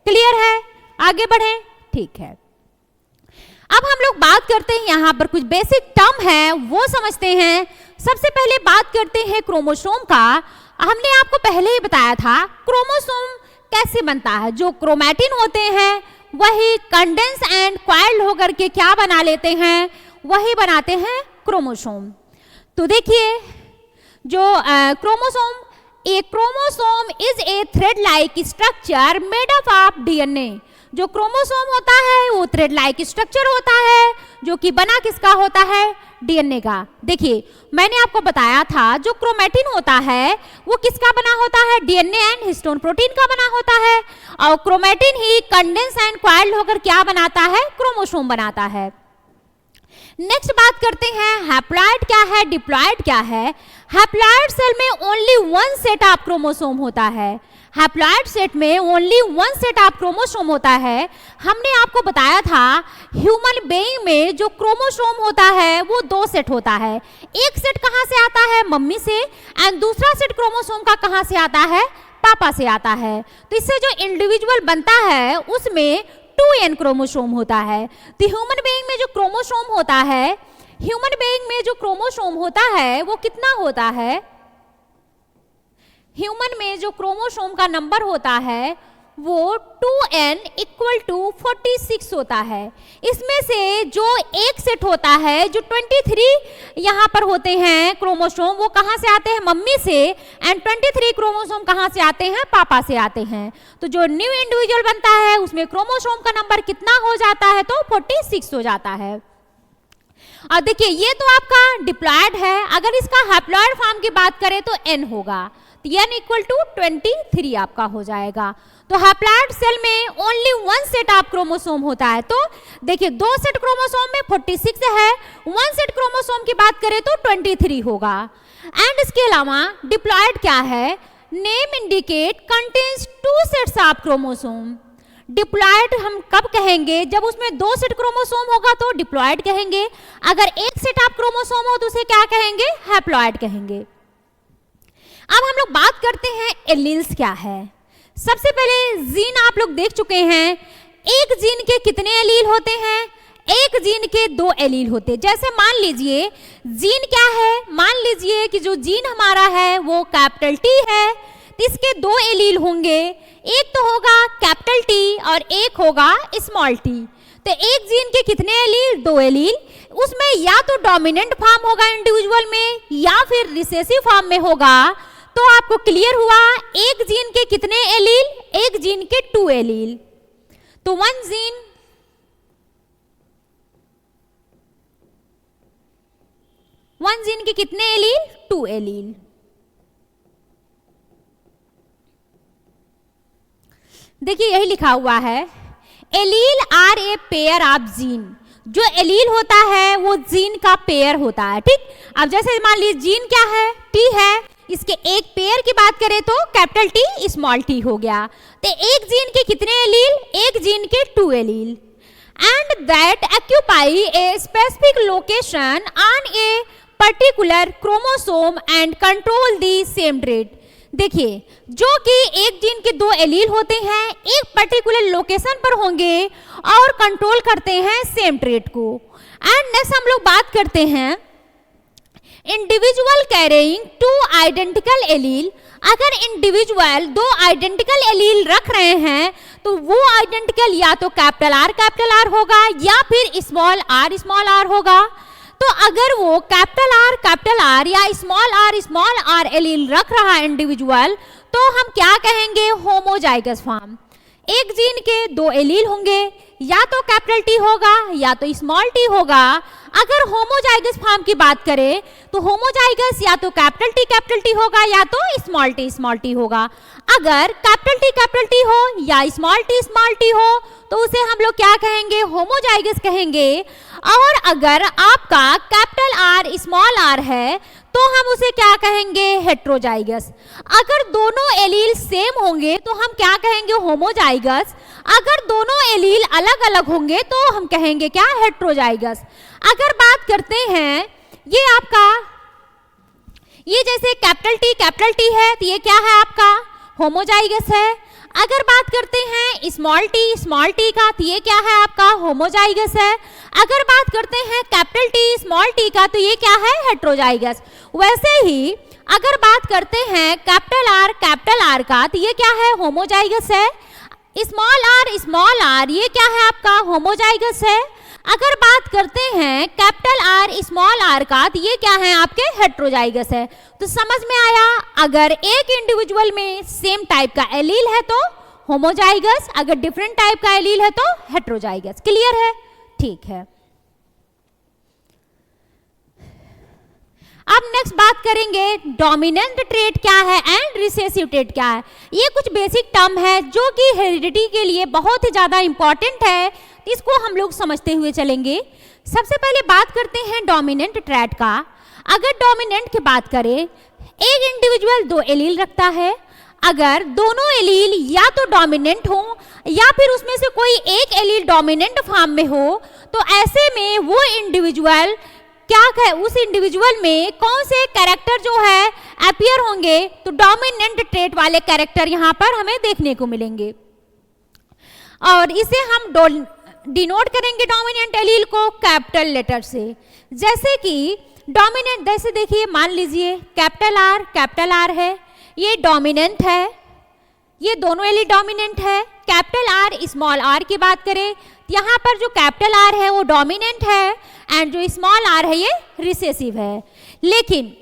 क्लियर है, आगे बढ़े, ठीक है। अब हम लोग बात करते हैं, यहाँ पर कुछ बेसिक टर्म है वो समझते हैं। सबसे पहले बात करते हैं क्रोमोसोम का। हमने आपको पहले ही बताया था क्रोमोसोम कैसे बनता है। जो क्रोमैटिन होते हैं वही कंडेंस एंड क्वाइल्ड होकर के क्या बना लेते हैं, वही बनाते हैं क्रोमोसोम। तो देखिए जो chromosome is a thread like structure made up of DNA. जो क्रोमोसोम होता है वो थ्रेड लाइक स्ट्रक्चर होता है, जो कि बना किसका होता है, डीएनए का। देखिए मैंने आपको बताया था जो क्रोमैटिन होता है वो किसका बना होता है, डीएनए एंड हिस्टोन प्रोटीन का बना होता है, और chromatin he condense and coiled होकर क्या बनाता है, क्रोमोसोम बनाता है। नेक्स्ट बात करते हैं हैप्लॉइड क्या है, डिप्लॉइड क्या है। हैप्लॉइड सेल में only one set of chromosome होता है। हैप्लॉइड सेट में only one set of chromosome होता है। हमने आपको बताया था ह्यूमन बीइंग में जो क्रोमोसोम होता है वो दो सेट होता है। एक सेट कहाँ से आता है, मम्मी से, एंड दूसरा सेट क्रोमोसोम का कहाँ से आता है, पापा से आता है। तो इससे जो इंडिविजुअल बनता है उसमें 2n क्रोमोसोम होता है। तो ह्यूमन बीइंग में जो क्रोमोसोम होता है वो कितना होता है, ह्यूमन में जो क्रोमोसोम का नंबर होता है वो 2n = 46 होता है। इसमें से जो एक सेट होता है, जो 23 यहाँ पर होते हैं क्रोमोसोम, वो कहाँ से आते हैं, मम्मी से, एंड 23 क्रोमोसोम कहाँ से आते हैं, पापा से आते हैं। तो जो न्यू इंडिविजुअल बनता है उसमें क्रोमोसोम का नंबर कितना हो जाता है, तो 46 हो जाता है। और देखिए ये तो आपका डिप्लॉयड है। अगर इसका हैप्लॉयड फॉर्म की बात करें तो n होगा, तो n = 23 आपका हो जाएगा। तो हैप्लॉइड सेल में only one set of chromosome होता है। तो देखिए दो सेट क्रोमोसोम में 46 है, वन सेट क्रोमोसोम की बात करें तो 23 होगा। एंड इसके अलावा डिप्लॉयड क्या है, name indicate contains 2 sets of chromosome. Diploid हम कब कहेंगे, जब उसमें 2 सेट क्रोमोसोम होगा तो डिप्लॉयड कहेंगे। अगर एक सेट ऑफ क्रोमोसोम हो तो उसे क्या कहेंगे, हैप्लॉयड कहेंगे। अब हम लोग बात करते हैं एलील्स क्या है। सबसे पहले जीन आप लोग देख चुके हैं। एक जीन के कितने एलील होते हैं, एक जीन के 2 एलील होते हैं। जैसे मान लीजिए जीन क्या है, मान लीजिए कि जो जीन हमारा है वो कैपिटल T है, तो इसके 2 एलील होंगे, एक तो होगा कैपिटल T और एक होगा स्मॉल t। तो एक जीन के कितने एलील, 2 एलील। उसमें या तो डोमिनेंट फॉर्म होगा इंडिविजुअल में या फिर रिसेसिव फॉर्म में होगा। तो आपको क्लियर हुआ एक जीन के कितने एलील, एक जीन के 2 एलील। तो वन जीन के कितने एलील, 2 एलील। देखिए यही लिखा हुआ है, allele are a pair of gene. जो एलील होता है वो जीन का पेयर होता है, ठीक। अब जैसे मान लीजिए जीन क्या है, T है, इसके एक पेयर की बात करें तो कैपिटल T स्मॉल t हो गया। तो एक जीन के कितने एलील, एक जीन के 2 allele. and that occupy a specific location on a particular chromosome and control the same trait. देखिए, जो कि एक जीन के दो एलील होते हैं, एक पर्टिकुलर लोकेशन पर होंगे और कंट्रोल करते हैं सेम ट्रेट को. एंड नेक्स्ट हम लोग बात करते हैं individual carrying two identical allele. अगर इंडिविजुअल दो आइडेंटिकल एलील रख रहे हैं तो वो आइडेंटिकल या तो कैपिटल आर होगा या फिर स्मॉल आर होगा. तो अगर वो कैपिटल आर या स्मॉल आर एलील रख रहा है इंडिविजुअल, तो हम क्या कहेंगे? Homozygous form. एक जीन के दो एलील होंगे, या तो कैपिटल टी होगा या तो स्मॉल टी होगा. अगर होमोजाइगस फॉर्म की बात करें तो होमोजाइगस या तो कैपिटल टी होगा या तो स्मॉल टी होगा. अगर कैपिटल टी हो या स्मॉल टी हो तो उसे हम लोग क्या कहेंगे? होमोजाइगस कहेंगे. और अगर आपका कैपिटल आर स्मॉल आर है तो हम उसे क्या कहेंगे? हेट्रोजाइगस. अगर दोनों एलील सेम होंगे तो हम क्या कहेंगे? होमोजाइगस. अगर दोनों एलील अलग अलग होंगे तो हम कहेंगे क्या? हेट्रोजाइगस. अगर बात करते हैं ये जैसे कैपिटल टी है तो ये क्या है? आपका होमोजाइगस है. अगर बात करते हैं स्मॉल टी का तो ये क्या है? आपका होमोजाइगस है. अगर बात करते हैं कैपिटल टी स्मॉल टी का तो ये क्या है? हेट्रोजाइगस. वैसे ही अगर बात करते हैं कैपिटल आर का तो ये क्या है? होमोजाइगस है. स्मॉल आर ये क्या है? आपका होमोजाइगस है. अगर बात करते हैं कैपिटल आर स्मॉल आर का तो ये क्या है? आपके हेट्रोजाइगस है. तो समझ में आया, अगर एक इंडिविजुअल में सेम टाइप का एलील है तो होमोजाइगस, अगर डिफरेंट टाइप का एलील है तो हेट्रोजाइगस. क्लियर है? ठीक है. अब नेक्स्ट बात करेंगे डोमिनेंट ट्रेट क्या है एंड रिसेसिव ट्रेट क्या है. ये कुछ बेसिक टर्म है जो कि हेरिडिटी के लिए बहुत ही ज्यादा इंपॉर्टेंट है. इसको हम लोग समझते हुए चलेंगे. सबसे पहले बात करते हैं डोमिनेंट ट्रेट का. अगर डोमिनेंट की बात करें, एक इंडिविजुअल दो एलील रखता है. अगर दोनों एलील या तो डोमिनेंट हो या फिर उसमें से कोई एक एलील डोमिनेंट फॉर्म में हो तो ऐसे में वो इंडिविजुअल उस इंडिविजुअल में कौन से कैरेक्टर जो है अपीयर होंगे? तो डोमिनेंट ट्रेट वाले कैरेक्टर यहाँ पर हमें देखने को मिलेंगे. और इसे हम डिनोट करेंगे डोमिनेंट एलील को कैपिटल लेटर से. जैसे कि डोमिनेंट, जैसे देखिए मान लीजिए कैपिटल आर है, ये डोमिनेंट है, ये दोनों एलील डोमिनेंट है. कैपिटल आर स्मॉल आर की बात करें, यहाँ पर जो कैपिटल आर है वो डोमिनेंट है एंड जो स्मॉल आर है ये रिसेसिव है. लेकिन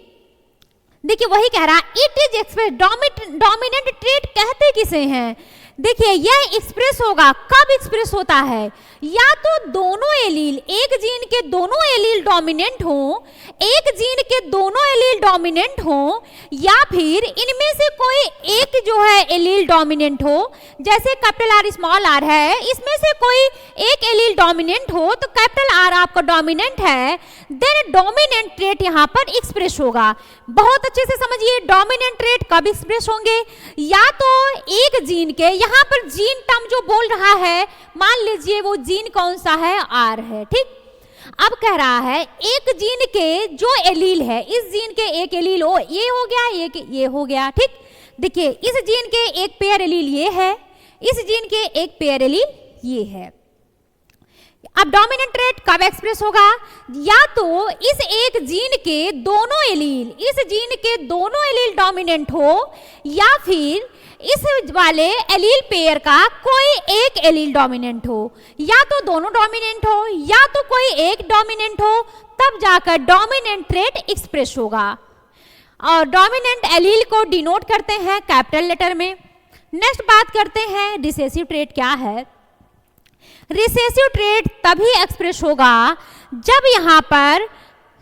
देखिए वही कह रहा है it is express. Dominant trait कहते किसे हैं? देखिए यह एक्सप्रेस होगा, कब एक्सप्रेस होता है? या तो दोनों एलील, एक जीन के दोनों एलील डोमिनेंट हो, एक जीन के दोनों एलील डोमिनेंट हो, या फिर इनमें से कोई एक जो है एलील डोमिनेंट हो. जैसे कैपिटल आर स्मॉल आर है, इसमें से कोई एक एलील डोमिनेंट हो तो कैपिटल आर आपका डोमिनेंट है, देन डोमिनेंट ट्रेट यहाँ पर एक्सप्रेस होगा. बहुत अच्छे से समझिए डोमिनेंट ट्रेट कब एक्सप्रेस होंगे? या तो एक जीन के, यहाँ पर जीन टर्म जो बोल रहा है मान लीजिए वो जीन कौन सा है? आर है. ठीक. अब कह रहा है एक जीन के जो एलील है, इस जीन के एक एलील हो, ये हो गया, ये हो गया. ठीक. देखिए इस जीन के एक पेयर एलील ये है, इस जीन के एक पेयर एलील ये है. अब डोमिनेंट ट्रेट कब एक्सप्रेस होगा? या तो इस एक जीन के दोनों एलील, इस जीन के दोनों एलील डोमिनेंट हो, या फिर इस वाले एलील पेयर का कोई एक एलील डोमिनेंट हो. या तो दोनों डोमिनेंट हो या तो कोई एक डोमिनेंट हो, तब जाकर डोमिनेंट ट्रेट एक्सप्रेस होगा. और डोमिनेंट एलील को डिनोट करते हैं कैपिटल लेटर में. नेक्स्ट बात करते हैं रिसेसिव ट्रेट क्या है. रिसेसिव ट्रेट तभी एक्सप्रेस होगा जब यहाँ पर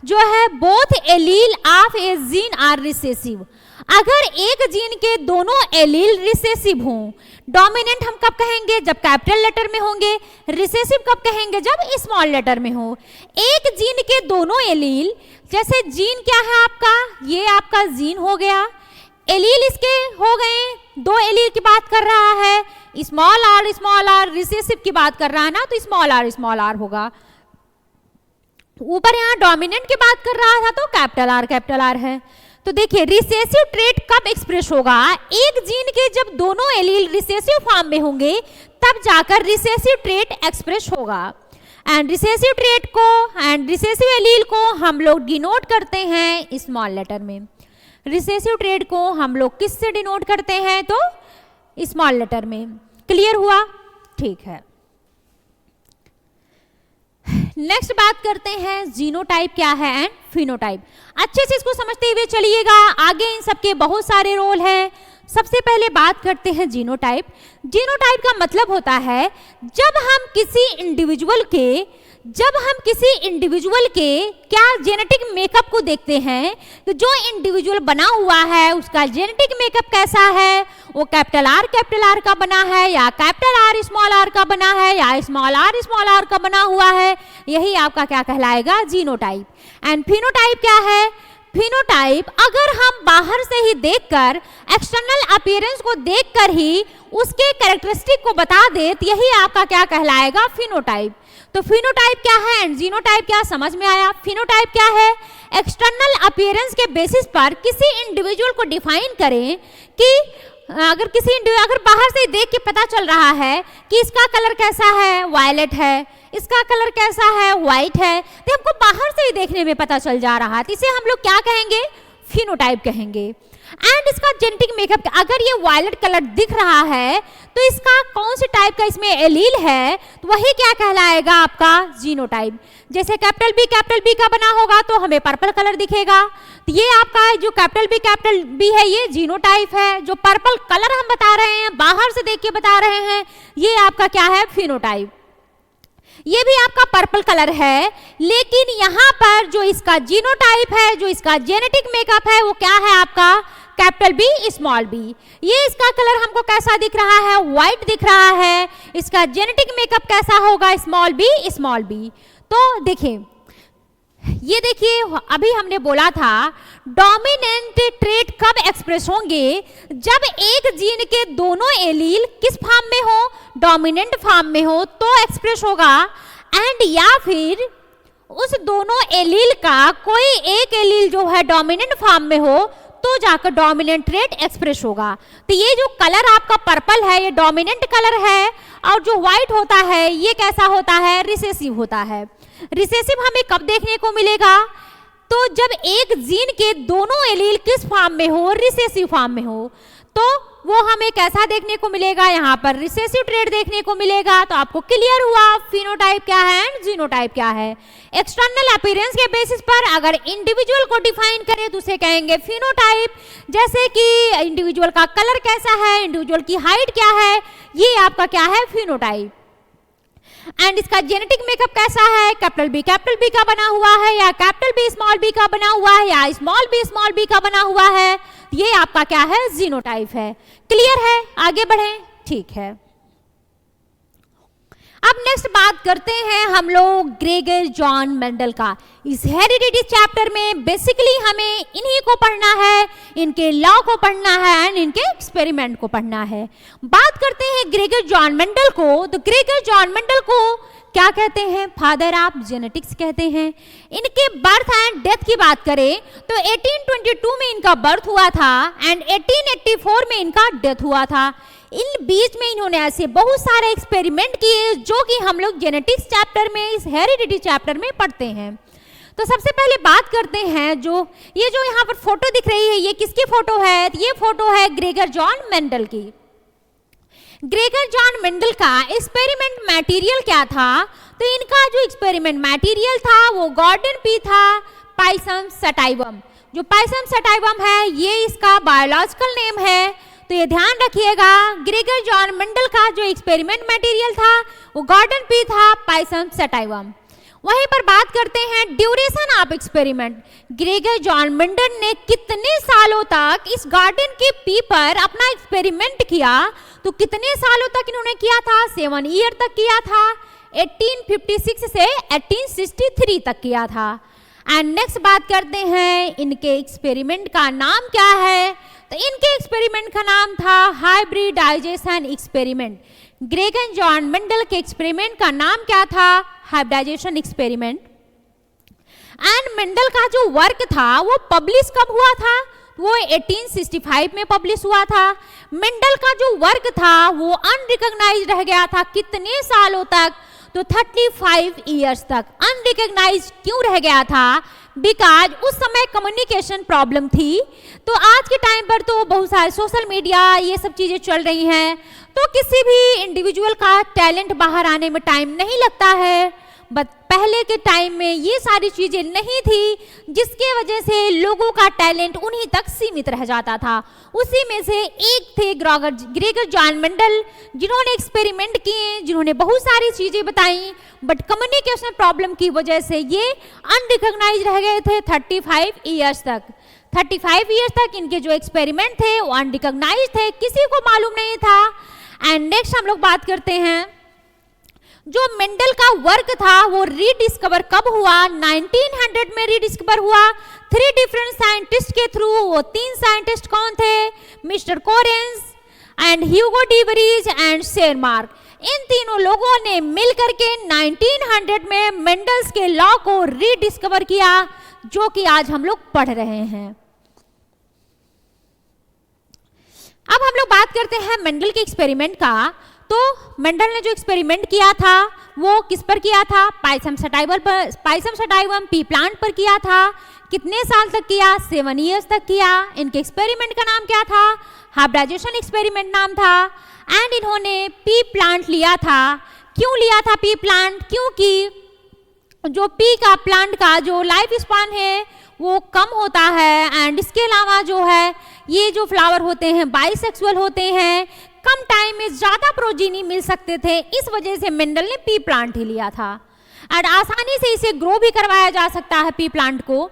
जो है both allele of a gene are recessive. अगर एक जीन के दोनों एलील रिसेसिव हों, डोमिनेंट हम कब कहेंगे? जब कैपिटल लेटर में होंगे. रिसेसिव कब कहेंगे? जब स्मॉल लेटर में हो. एक जीन के दोनों एलील, जैसे जीन क्या है आपका? ये आपका जीन हो गया. एलील इसके हो गए, दो एलील की बात कर रहा है, स्मॉल आर रिसेसिव की बात कर रहा है ना, तो स्मॉल आर होगा। ऊपर यहाँ डोमिनेंट की बात कर रहा था तो कैपिटल आर है। तो देखिए रिसेसिव ट्रेट कब एक्सप्रेस होगा, एक जीन के जब दोनों एलील रिसेसिव फॉर्म में होंगे तब जाकर रिसेसिव ट्रेट एक्सप्रेस होगा। एंड रिसेसिव ट्रेट को एंड रिसेसिव एलील को हम लोग डिनोट करते हैं स्मॉल लेटर में। रिसेसिव ट्रेट को हम लोग किससे डिनोट करते हैं, तो स्मॉल लेटर में। क्लियर हुआ? ठीक है। नेक्स्ट बात करते हैं जीनोटाइप क्या है एंड फिनोटाइप। अच्छे से इसको समझते हुए चलिएगा, आगे इन सबके बहुत सारे रोल हैं। सबसे पहले बात करते हैं जीनोटाइप। जीनोटाइप का मतलब होता है जब हम किसी इंडिविजुअल के क्या जेनेटिक मेकअप को देखते हैं, तो जो इंडिविजुअल बना हुआ है उसका जेनेटिक मेकअप कैसा है, वो कैपिटल आर का बना है या कैपिटल आर का बना है या स्मॉल आर का बना हुआ है, यही आपका क्या कहलाएगा, जीनोटाइप। एंड फिनोटाइप क्या है? फिनोटाइप अगर हम बाहर से ही देखकर एक्सटर्नल अपीयरेंस को देखकर ही उसके कैरेक्टरिस्टिक को बता दे तो यही आपका क्या कहलाएगा, फिनोटाइप। तो फिनोटाइप क्या है एंड जीनोटाइप क्या, समझ में आया? फिनोटाइप क्या है? एक्सटर्नल अपीयरेंस के बेसिस पर किसी इंडिविजुअल को डिफाइन करें कि अगर बाहर से देख के पता चल रहा है कि इसका कलर कैसा है, वायलेट है, इसका कलर कैसा है, व्हाइट है, तो हमको बाहर से ही देखने में पता चल जा रहा है, तो इसे हम लोग क्या कहेंगे, फिनोटाइप कहेंगे। एंड इसका जेनेटिक मेकअप, अगर ये वायलेट कलर दिख रहा है तो इसका कौन से टाइप का इसमें एलील है, तो वही क्या कहलाएगा आपका, जीनोटाइप। जैसे कैपिटल बी का बना होगा तो हमें पर्पल कलर दिखेगा, तो ये आपका जो कैपिटल बी है ये जीनोटाइप है। जो पर्पल कलर हम बता रहे हैं, बाहर से देख के बता रहे हैं, ये आपका क्या है, फिनोटाइप। ये भी आपका पर्पल कलर है, लेकिन यहाँ पर जो इसका जीनोटाइप है, जो इसका जेनेटिक मेकअप है, वो क्या है आपका, कैपिटल बी स्मॉल बी। ये इसका कलर हमको कैसा दिख रहा है, व्हाइट दिख रहा है। इसका जेनेटिक मेकअप कैसा होगा, स्मॉल बी। तो देखिए, ये देखिए अभी हमने बोला था डोमिनेंट ट्रेट कब एक्सप्रेस होंगे, जब एक जीन के दोनों एलील किस फॉर्म में हो, डोमिनेंट फॉर्म में हो तो एक्सप्रेस होगा। एंड या फिर उस दोनों एलील का कोई एक एलील जो है डोमिनेंट फॉर्म में हो तो जाकर डोमिनेंट ट्रेट एक्सप्रेस होगा। तो ये जो कलर आपका पर्पल है ये डोमिनेंट कलर है, और जो व्हाइट होता है ये कैसा होता है, रिसेसिव होता है। रिसेसिव हमें कब देखने को मिलेगा, तो जब एक जीन के दोनों एलील किस फॉर्म में हो, रिसेसिव फॉर्म में हो, तो वो हमें कैसा देखने को मिलेगा, यहाँ पर रिसेसिव ट्रेट देखने को मिलेगा। तो आपको क्लियर हुआ फिनोटाइप क्या है एंड जीनोटाइप क्या है। एक्सटर्नल अपीयरेंस के बेसिस पर अगर इंडिविजुअल को डिफाइन करें तो उसे कहेंगे फिनोटाइप, जैसे कि इंडिविजुअल का कलर कैसा है, इंडिविजुअल की हाइट क्या है, ये आपका क्या है, फिनोटाइप। एंड इसका जेनेटिक मेकअप कैसा है, कैपिटल बी का बना हुआ है या कैपिटल बी का बना हुआ है या स्मॉल बी का बना हुआ है, ये आपका क्या है, जीनोटाइप है। क्लियर है? आगे बढ़ें। ठीक है, अब नेक्स्ट बात करते हैं हम लोग ग्रेगर जॉन मेंडल का। इस हेरिडिटी चैप्टर में बेसिकली हमें इन्हीं को पढ़ना है, इनके लॉ को पढ़ना है एंड इनके एक्सपेरिमेंट को पढ़ना है। बात करते हैं ग्रेगर जॉन मेंडल को, तो ग्रेगर जॉन मेंडल को क्या कहते हैं, फादर ऑफ जेनेटिक्स कहते हैं। इनके बर्थ एंड डेथ की बात करें तो 1822 में इनका बर्थ हुआ था एंड 1884 में इनका डेथ हुआ था। इन बीच में इन्होंने ऐसे बहुत सारे एक्सपेरिमेंट किए जो कि हम लोग जेनेटिक्स चैप्टर में, इस हेरिडिटी चैप्टर में पढ़ते हैं। तो सबसे पहले बात करते हैं, ये जो यहाँ पर फोटो दिख रही है ये किसकी फोटो है, तो ये फोटो है ग्रेगर जॉन मेंडल की। ग्रेगर जॉन मेंडल का एक्सपेरिमेंट मटेरियल क्या था, तो इनका जो एक्सपेरिमेंट मटेरियल था वो गॉर्डन पी था पाइसम सटाइवम। जो पाइसम सटाइवम है ये इसका बायोलॉजिकल नेम है, तो ये ध्यान रखिएगा। ग्रेगर जॉन मेंडल का जो एक्सपेरिमेंट मटेरियल था वो गॉर्डन पी था पाइसम सटाइवम। वहीं पर बात करते हैं duration of experiment. Gregor John Mendel ने कितने सालों तक इस गॉर्डन के पी पर अपना एक्सपेरिमेंट किया, तो कितने सालों तक इन्होंने किया था, 7 ईयर तक किया था। 1856 से 1863 तक किया था। एंड नेक्स्ट बात करते हैं इनके एक्सपेरिमेंट का नाम क्या है, तो इनके एक्सपेरिमेंट का नाम था हाइब्रिडाइजेशन एक्सपेरिमेंट। ग्रेगन जॉन मेंडल के एक्सपेरिमेंट का नाम क्या था? Hybridization experiment. एंड मेंडल का जो वर्क था वो पब्लिश कब हुआ था? वो 1865 में पब्लिश हुआ था। मेंडल का जो वर्क था वो अनरिकॉग्नाइज्ड रह गया था कितने सालों तक? तो 35 इयर्स तक अनरिकॉग्नाइज्ड क्यों रह गया था? बिकॉज उस समय कम्युनिकेशन प्रॉब्लम थी। तो आज के टाइम पर तो बहुत सारे सोशल मीडिया ये सब चीज़ें चल रही हैं, तो किसी भी इंडिविजुअल का टैलेंट बाहर आने में टाइम नहीं लगता है। बट पहले के टाइम में ये सारी चीज़ें नहीं थी, जिसके वजह से लोगों का टैलेंट उन्हीं तक सीमित रह जाता था। उसी में से एक थे ग्रेगर जॉन मेंडल, जिन्होंने एक्सपेरिमेंट किए, जिन्होंने बहुत सारी चीज़ें बताई, बट कम्युनिकेशन प्रॉब्लम की वजह से ये अनरिकॉग्नाइज रह गए थे 35 ईयर्स तक। 35 ईयर्स तक इनके जो एक्सपेरिमेंट थे वो अनरिकॉग्नाइज थे, किसी को मालूम नहीं था। एंड नेक्स्ट हम लोग बात करते हैं, जो मेंडल का वर्क था वो रीडिस्कवर कब हुआ? 1900 में रीडिस्कवर हुआ 3 डिफरेंट साइंटिस्ट के थ्रू। वो 3 साइंटिस्ट कौन थे? Mister Correns and Hugo de Vries and Tschermak. इन तीनों लोगों ने मिलकर के 1900 में मेंडल्स के लॉ को रीडिस्कवर किया, जो कि आज हम लोग पढ़ रहे हैं। अब हम लोग बात करते हैं मेंडल के एक्सपेरिमेंट का। तो मेंडल ने जो एक्सपेरिमेंट किया था वो किस पर किया था? पाइसम सटाइवम पी प्लांट पर किया था। कितने साल तक किया? 7 इयर्स तक किया। इनके एक्सपेरिमेंट का नाम क्या था? हाइब्रिडाइजेशन एक्सपेरिमेंट नाम था। एंड इन्होंने पी प्लांट लिया था। क्यों लिया था पी प्लांट? क्योंकि जो पी का प्लांट का जो लाइफ स्पान है वो कम होता है। एंड इसके अलावा जो है ये जो फ्लावर होते हैं बाइसेक्सुअल होते हैं, कम टाइम में ज़्यादा प्रोजीनी मिल सकते थे, इस वजह से मेंडल ने पी प्लांट ही लिया था। और आसानी से इसे ग्रो भी करवाया जा सकता है पी प्लांट को।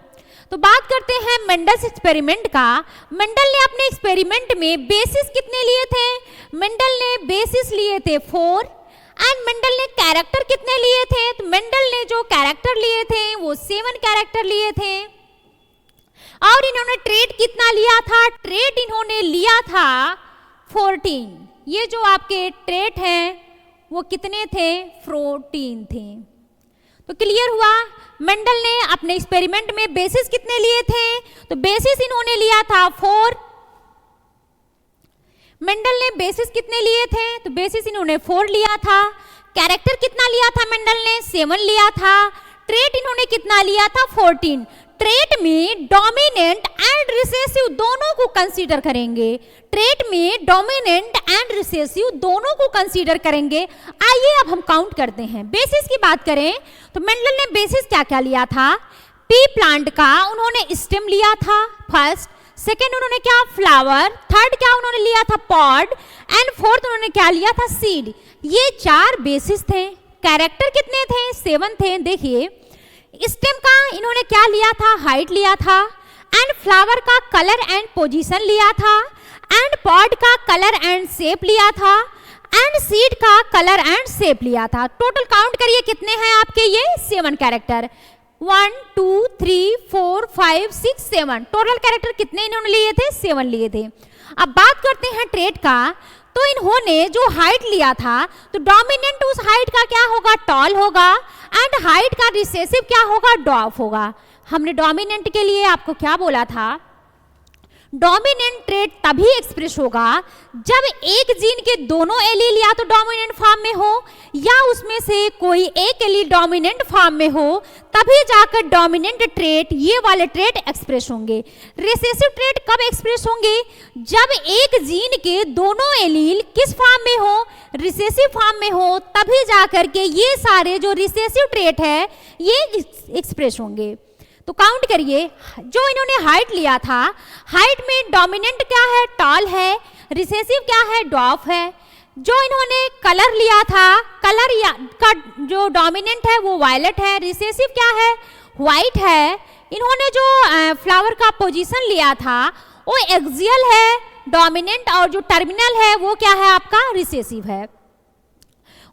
तो बात करते हैं मेंडल्स एक्सपेरिमेंट का। मेंडल ने अपने एक्सपेरिमेंट में बेसिस कितने लिए थे? मेंडल ने बेसिस लिए थे 4। एंड मेंडल ने कैरेक्टर कितने लिए थे? तो मेंडल ने जो कैरेक्टर लिए थे वो 7 कैरेक्टर लिए थे। और इन्होंने ट्रेट कितना लिया था? ट्रेट इन्होंने लिया था 14। ये जो आपके ट्रेट हैं वो कितने थे? 14 थे। तो क्लियर हुआ? मेंडल ने अपने एक्सपेरिमेंट में बेसिस कितने लिए थे? तो बेसिस इन्होंने लिया था 4। मेंडल ने बेसिस कितने लिए थे? तो बेसिस इन्होंने 4 लिया था। कैरेक्टर कितना लिया था? मेंडल ने 7 लिया था। ट्रेट इन्होंने कितना लिया था? 14। ट्रेट में डोमिनेंट एंड रिसेसिव दोनों को कंसीडर करेंगे। ट्रेट में डोमिनेंट एंड रिसेसिव दोनों को कंसीडर करेंगे। आइए अब हम काउंट करते हैं। बेसिस की बात करें तो मेंडल ने बेसिस क्या क्या लिया था? पी प्लांट का उन्होंने स्टेम लिया था फर्स्ट। सेकेंड उन्होंने क्या? फ्लावर। थर्ड क्या उन्होंने लिया था? पॉड। एंड फोर्थ उन्होंने क्या लिया था? सीड। ये 4 बेसिस थे। कैरेक्टर कितने थे? 7 थे। देखिए स्टेम का इन्होंने क्या लिया था? हाइट लिया था। एंड फ्लावर का कलर एंड पोजीशन लिया था। एंड पॉड का कलर एंड शेप लिया था। एंड सीड का कलर एंड शेप लिया था। टोटल काउंट करिए कितने हैं आपके ये 7 कैरेक्टर। 1 2 3 4 5 6 7 टोटल कैरेक्टर कितने इन्होंने लिए थे? 7 लिए थे। अब बात करते हैं ट्रेट का। तो इन्होंने जो हाइट लिया था तो डोमिनेंट उस हाइट का क्या होगा? टॉल होगा। एंड हाइट का रिसेसिव क्या होगा? डॉर्फ होगा। हमने डोमिनेंट के लिए आपको क्या बोला था? डोमिनेंट ट्रेट तभी एक्सप्रेस होगा जब एक जीन के दोनों एलील या तो डोमिनेंट फॉर्म में हो या उसमें से कोई एक एलील डोमिनेंट फॉर्म में हो, तभी जाकर डोमिनेंट ट्रेट ये वाले ट्रेट एक्सप्रेस होंगे। रिसेसिव ट्रेट कब एक्सप्रेस होंगे? जब एक जीन के दोनों एलील किस फॉर्म में हो? रिसेसिव फॉर्म में हो, तभी जाकर के ये सारे जो रिसेसिव ट्रेट है ये एक्सप्रेस होंगे। तो काउंट करिए, जो इन्होंने हाइट लिया था, हाइट में डोमिनेंट क्या है? टॉल है। रिसेसिव क्या है? डॉर्फ है। जो इन्होंने कलर लिया था, कलर का जो डोमिनेंट है वो वायलेट है। रिसेसिव क्या है? वाइट है। इन्होंने जो फ्लावर का पोजीशन लिया था वो एक्सियल है डोमिनेंट, और जो टर्मिनल है वो क्या है आपका? रिसेसिव है।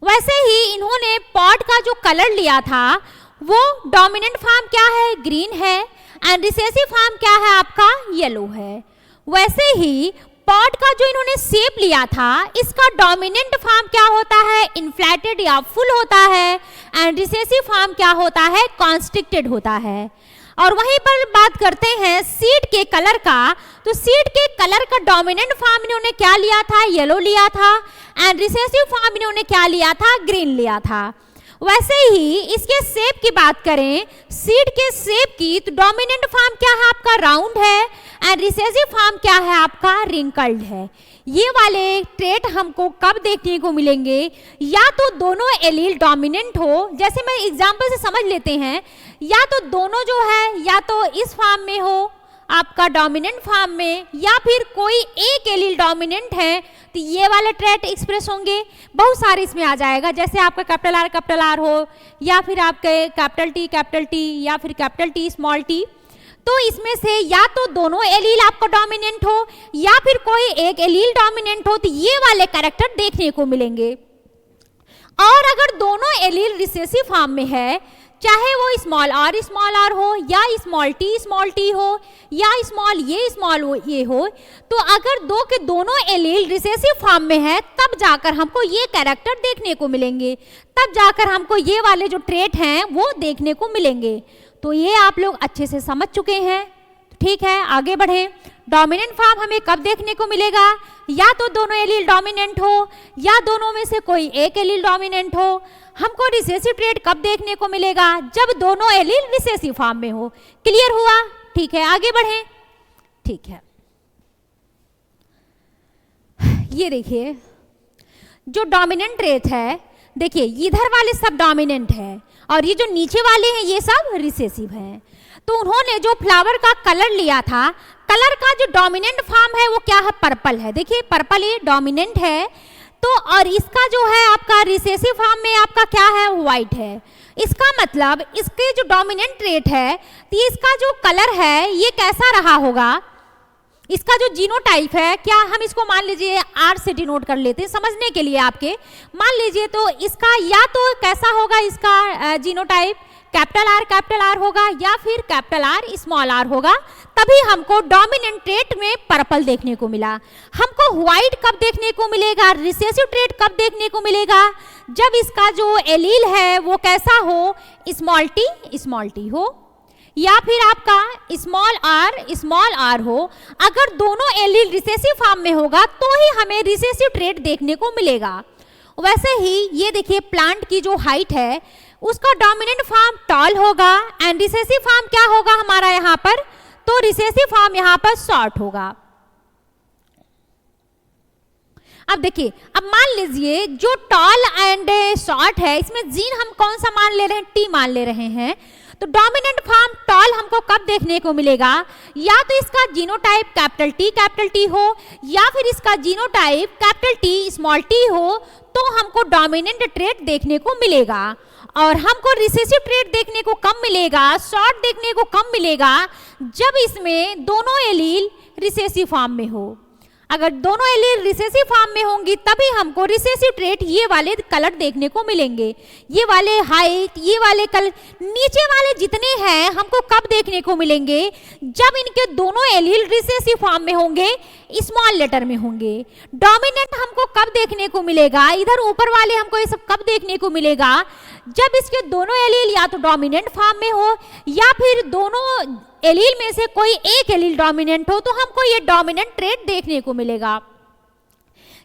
वैसे ही इन्होंने पॉड का जो कलर लिया था वो डोमिनेंट फॉर्म क्या है? ग्रीन है। एंड रिसेसिव फॉर्म क्या है आपका? येलो है। वैसे ही पॉड का जो इन्होंने शेप लिया था, इसका डोमिनेंट फॉर्म क्या होता है, इन्फ्लेटेड या फुल होता है, एंड रिसेसिव फॉर्म क्या होता है, कॉन्स्ट्रिक्टेड होता है। और वहीं पर बात करते हैं सीड के कलर का, तो सीड के कलर का डोमिनेंट फॉर्म इन्होंने क्या लिया था, येलो लिया था, एंड रिसेसिव फॉर्म इन्होंने क्या लिया था, ग्रीन लिया था। वैसे ही इसके शेप की बात करें, सीड के शेप की, तो डोमिनेंट फॉर्म क्या है आपका, राउंड है, एंड रिसेसिव फॉर्म क्या है आपका, रिंकल्ड है। ये वाले ट्रेट हमको कब देखने को मिलेंगे, या तो दोनों एलील डोमिनेंट हो, जैसे मैं एग्जांपल से समझ लेते हैं, या तो दोनों जो है या तो इस फॉर्म में हो आपका डोमिनेंट फॉर्म में, या फिर कोई एक एलील डोमिनेंट है, तो ये वाले ट्रेट एक्सप्रेस होंगे। बहुत सारे इसमें आ जाएगा, जैसे आपका कैपिटल आर हो, या फिर आपके कैपिटल टी या फिर कैपिटल टी स्मॉल टी। तो इसमें से या तो दोनों एलील आपका डोमिनेंट हो या फिर कोई एक एलील डोमिनेंट हो, तो ये वाले कैरेक्टर देखने को मिलेंगे। और अगर दोनों एलील रिसेसिव फॉर्म में है, चाहे वो स्मॉल आर हो या स्मॉल टी हो या स्मॉल ये हो, तो अगर दो के दोनों एलील रिसेसिव फॉर्म में है, तब जाकर हमको ये कैरेक्टर देखने को मिलेंगे, तब जाकर हमको ये वाले जो ट्रेट हैं वो देखने को मिलेंगे। तो ये आप लोग अच्छे से समझ चुके हैं। ठीक है, आगे बढ़ें। डोमिनेंट फॉर्म हमें कब देखने को मिलेगा, या तो दोनों एलील डोमिनेंट हो या दोनों में से कोई एक एलील डोमिनेंट हो। हमको रिसेसिव ट्रेट कब देखने को मिलेगा, जब दोनों एलील रिसेसिव फॉर्म में हो। क्लियर हुआ? ठीक है, आगे बढ़ें। ठीक है, ये देखिए जो डोमिनेंट ट्रेट है, देखिए इधर वाले सब डोमिनेंट है और ये जो नीचे वाले हैं ये सब रिसेसिव हैं। तो उन्होंने जो फ्लावर का कलर लिया था, कलर का जो डोमिनेंट फॉर्म है वो क्या है, पर्पल है। देखिए पर्पल ये डोमिनेंट है, तो और इसका जो है आपका रिसेसिव फॉर्म में आपका क्या है, व्हाइट है। इसका मतलब इसके जो डोमिनेंट ट्रेट है, तो इसका जो कलर है ये कैसा रहा होगा, इसका जो जीनोटाइप है, क्या हम इसको मान लीजिए आर से डिनोट कर लेते हैं समझने के लिए आपके। मान लीजिए तो इसका या तो कैसा होगा, इसका जीनोटाइप कैपिटल आर होगा या फिर कैपिटल आर स्मॉल आर होगा, तभी हमको डोमिनेंट ट्रेट में पर्पल देखने को मिला। हमको व्हाइट कब देखने को मिलेगा, रिसेसिव ट्रेट कब देखने को मिलेगा, जब इसका जो एलील है वो कैसा हो, स्मॉल टी हो या फिर आपका स्मॉल आर हो। अगर दोनों एलील रिसेसिव फॉर्म में होगा तो ही हमें रिसेसिव ट्रेट देखने को मिलेगा। वैसे ही ये देखिए प्लांट की जो हाइट है उसका डोमिनेंट फॉर्म टॉल होगा एंड रिसेसिव फॉर्म क्या होगा हमारा यहाँ पर, तो रिसेसिव फॉर्म यहाँ पर शॉर्ट होगा। अब देखिए, अब मान लीजिए जो टॉल एंड शॉर्ट है इसमें जीन हम कौन सा मान ले रहे हैं, टी मान ले रहे हैं। तो डोमिनेंट फॉर्म टॉल हमको कब देखने को मिलेगा, या तो इसका जीनोटाइप कैपिटल टी हो या फिर इसका genotype capital T small T हो, तो हमको डोमिनेंट ट्रेट देखने को मिलेगा। और हमको रिसेसिव ट्रेट देखने को कब मिलेगा, शॉर्ट देखने को कब मिलेगा, जब इसमें दोनों एलील रिसेसिव फॉर्म में हो। अगर दोनों एलील रिसेसिव फॉर्म में होंगी तभी हमको रिसेसिव ट्रेट ये वाले कलर देखने को मिलेंगे। ये वाले हाइट, ये वाले कलर, नीचे वाले जितने हैं हमको कब देखने को मिलेंगे, जब इनके दोनों एलील रिसेसिव फॉर्म में होंगे, स्मॉल लेटर में होंगे। डोमिनेंट हमको कब देखने को मिलेगा, इधर ऊपर वाले हमको ये सब कब देखने को मिलेगा, जब इसके दोनों एलील या तो डोमिनेंट फॉर्म में हो या फिर दोनों एलील में से कोई एक एलील डोमिनेंट हो, तो हमको ये डोमिनेंट ट्रेट देखने को मिलेगा।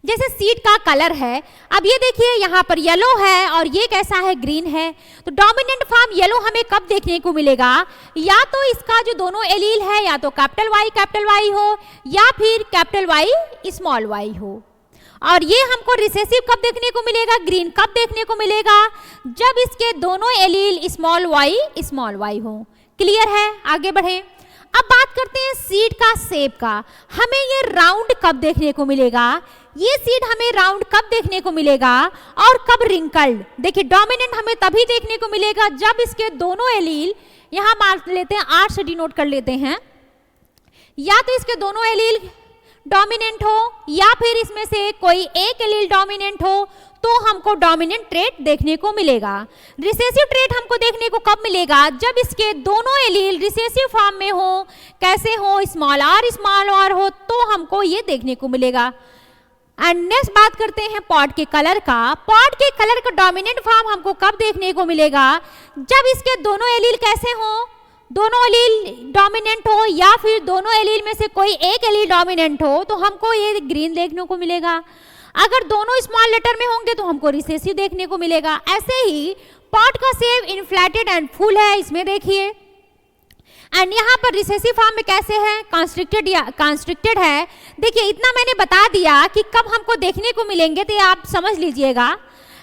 जैसे सीड का कलर है, अब ये देखिए यहाँ पर येलो है और ये कैसा है, ग्रीन है। तो डोमिनेंट फॉर्म येलो हमें कब देखने को मिलेगा, या तो इसका जो दोनों एलील है या तो कैपिटल वाई हो या फिर कैपिटल वाई स्मॉल वाई हो। और ये हमको रिसेसिव कब देखने को मिलेगा, ग्रीन कब देखने को मिलेगा, जब इसके दोनों एलील स्मॉल वाई हो। क्लियर है? आगे बढ़े। अब बात करते हैं सीड का शेप का। हमें ये राउंड कब देखने को मिलेगा, ये सीड हमें राउंड कब देखने को मिलेगा और कब रिंकल्ड। देखिए डोमिनेंट हमें तभी देखने को मिलेगा जब इसके दोनों एलील, यहाँ मान लेते हैं आर से डिनोट कर लेते हैं, या तो इसके दोनों एलील डोमिनेंट हो या फिर इसमें से कोई एक एलील डोमिनेंट हो तो हमको डोमिनेंट ट्रेट देखने को मिलेगा। रिसेसिव ट्रेट हमको देखने को कब मिलेगा? जब इसके दोनों एलील रिसेसिव फॉर्म में हो। कैसे हो? स्मॉल आर हो तो हमको ये देखने को मिलेगा। एंड नेक्स्ट बात करते हैं पॉट के कलर का। पॉट के कलर का डोमिनेंट फॉर्म हमको कब देखने को मिलेगा? जब इसके दोनों एलील कैसे हो? दोनों एलील डोमिनेंट हो या फिर दोनों एलील में से कोई एक एलील डोमिनेंट हो तो हमको ये ग्रीन देखने को मिलेगा। अगर दोनों स्मॉल लेटर में होंगे तो हमको रिसेसिव देखने को मिलेगा। ऐसे ही पॉट का शेप इन्फ्लेटेड एंड फुल है, इसमें देखिए। एंड यहाँ पर रिसेसिव फॉर्म में कैसे है? कंस्ट्रिक्टेड है। देखिए इतना मैंने बता दिया कि कब हमको देखने को मिलेंगे तो ये आप समझ लीजिएगा।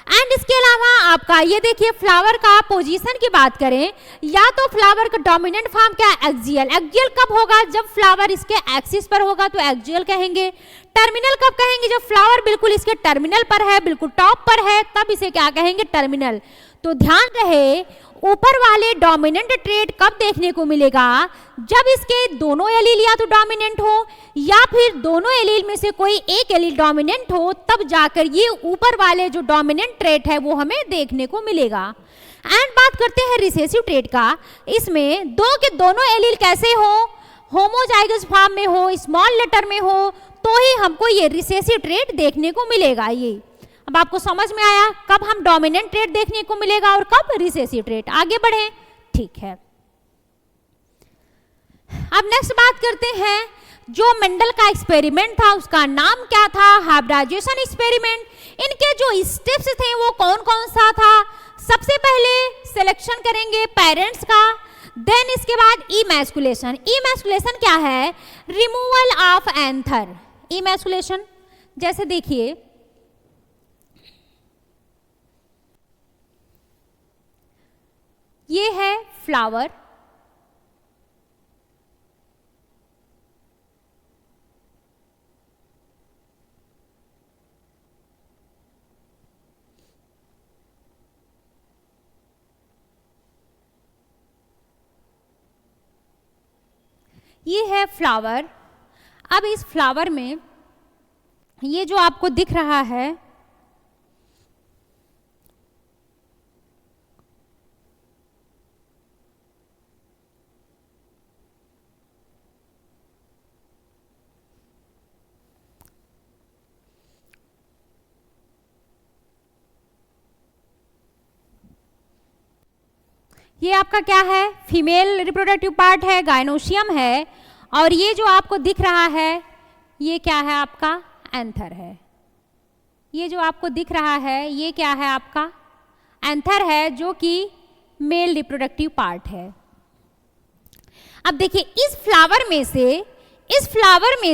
एंड इसके अलावा आपका ये देखिए फ्लावर का पोजीशन की बात करें, या तो फ्लावर का डोमिनेंट फॉर्म क्या? एक्सियल। एक्सियल कब होगा? जब फ्लावर इसके एक्सिस पर होगा तो एक्सियल कहेंगे। टर्मिनल कब कहेंगे? जब फ्लावर बिल्कुल इसके टर्मिनल पर है, बिल्कुल टॉप पर है, तब इसे क्या कहेंगे? टर्मिनल। तो ध्यान रहे ऊपर वाले डोमिनेंट ट्रेट कब देखने को मिलेगा? जब इसके दोनों एलील या तो डोमिनेंट हो या फिर दोनों एलील में से कोई एक एलील डोमिनेंट हो, तब जाकर ये ऊपर वाले जो डोमिनेंट ट्रेट है वो हमें देखने को मिलेगा। एंड बात करते हैं रिसेसिव ट्रेट का। इसमें दो के दोनों एलील कैसे हो? होमोजाइगस फॉर्म में हो, स्मॉल लेटर में हो तो ही हमको ये रिसेसिव ट्रेट देखने को मिलेगा। ये अब आपको समझ में आया कब हम डोमिनेंट ट्रेट देखने को मिलेगा और कब रिसेसिव ट्रेट। आगे बढ़े, ठीक है। अब नेक्स्ट बात करते हैं जो मेंडल का एक्सपेरिमेंट था उसका नाम क्या था? Hybridization experiment. इनके जो स्टेप्स थे वो कौन कौन सा था? सबसे पहले सिलेक्शन करेंगे पेरेंट्स का, देन इसके बाद इमैस्कुलेशन। इमैस्कुलेशन क्या है? Removal of anther. इमैस्कुलेशन जैसे देखिए ये है फ्लावर, ये है फ्लावर। अब इस फ्लावर में ये जो आपको दिख रहा है ये आपका क्या है? फीमेल रिप्रोडक्टिव पार्ट है, गायनोशियम है। और ये जो आपको दिख रहा है ये क्या है? आपका एंथर है। ये जो आपको दिख रहा है ये क्या है? आपका एंथर है, जो कि मेल रिप्रोडक्टिव पार्ट है। अब देखिए इस फ्लावर में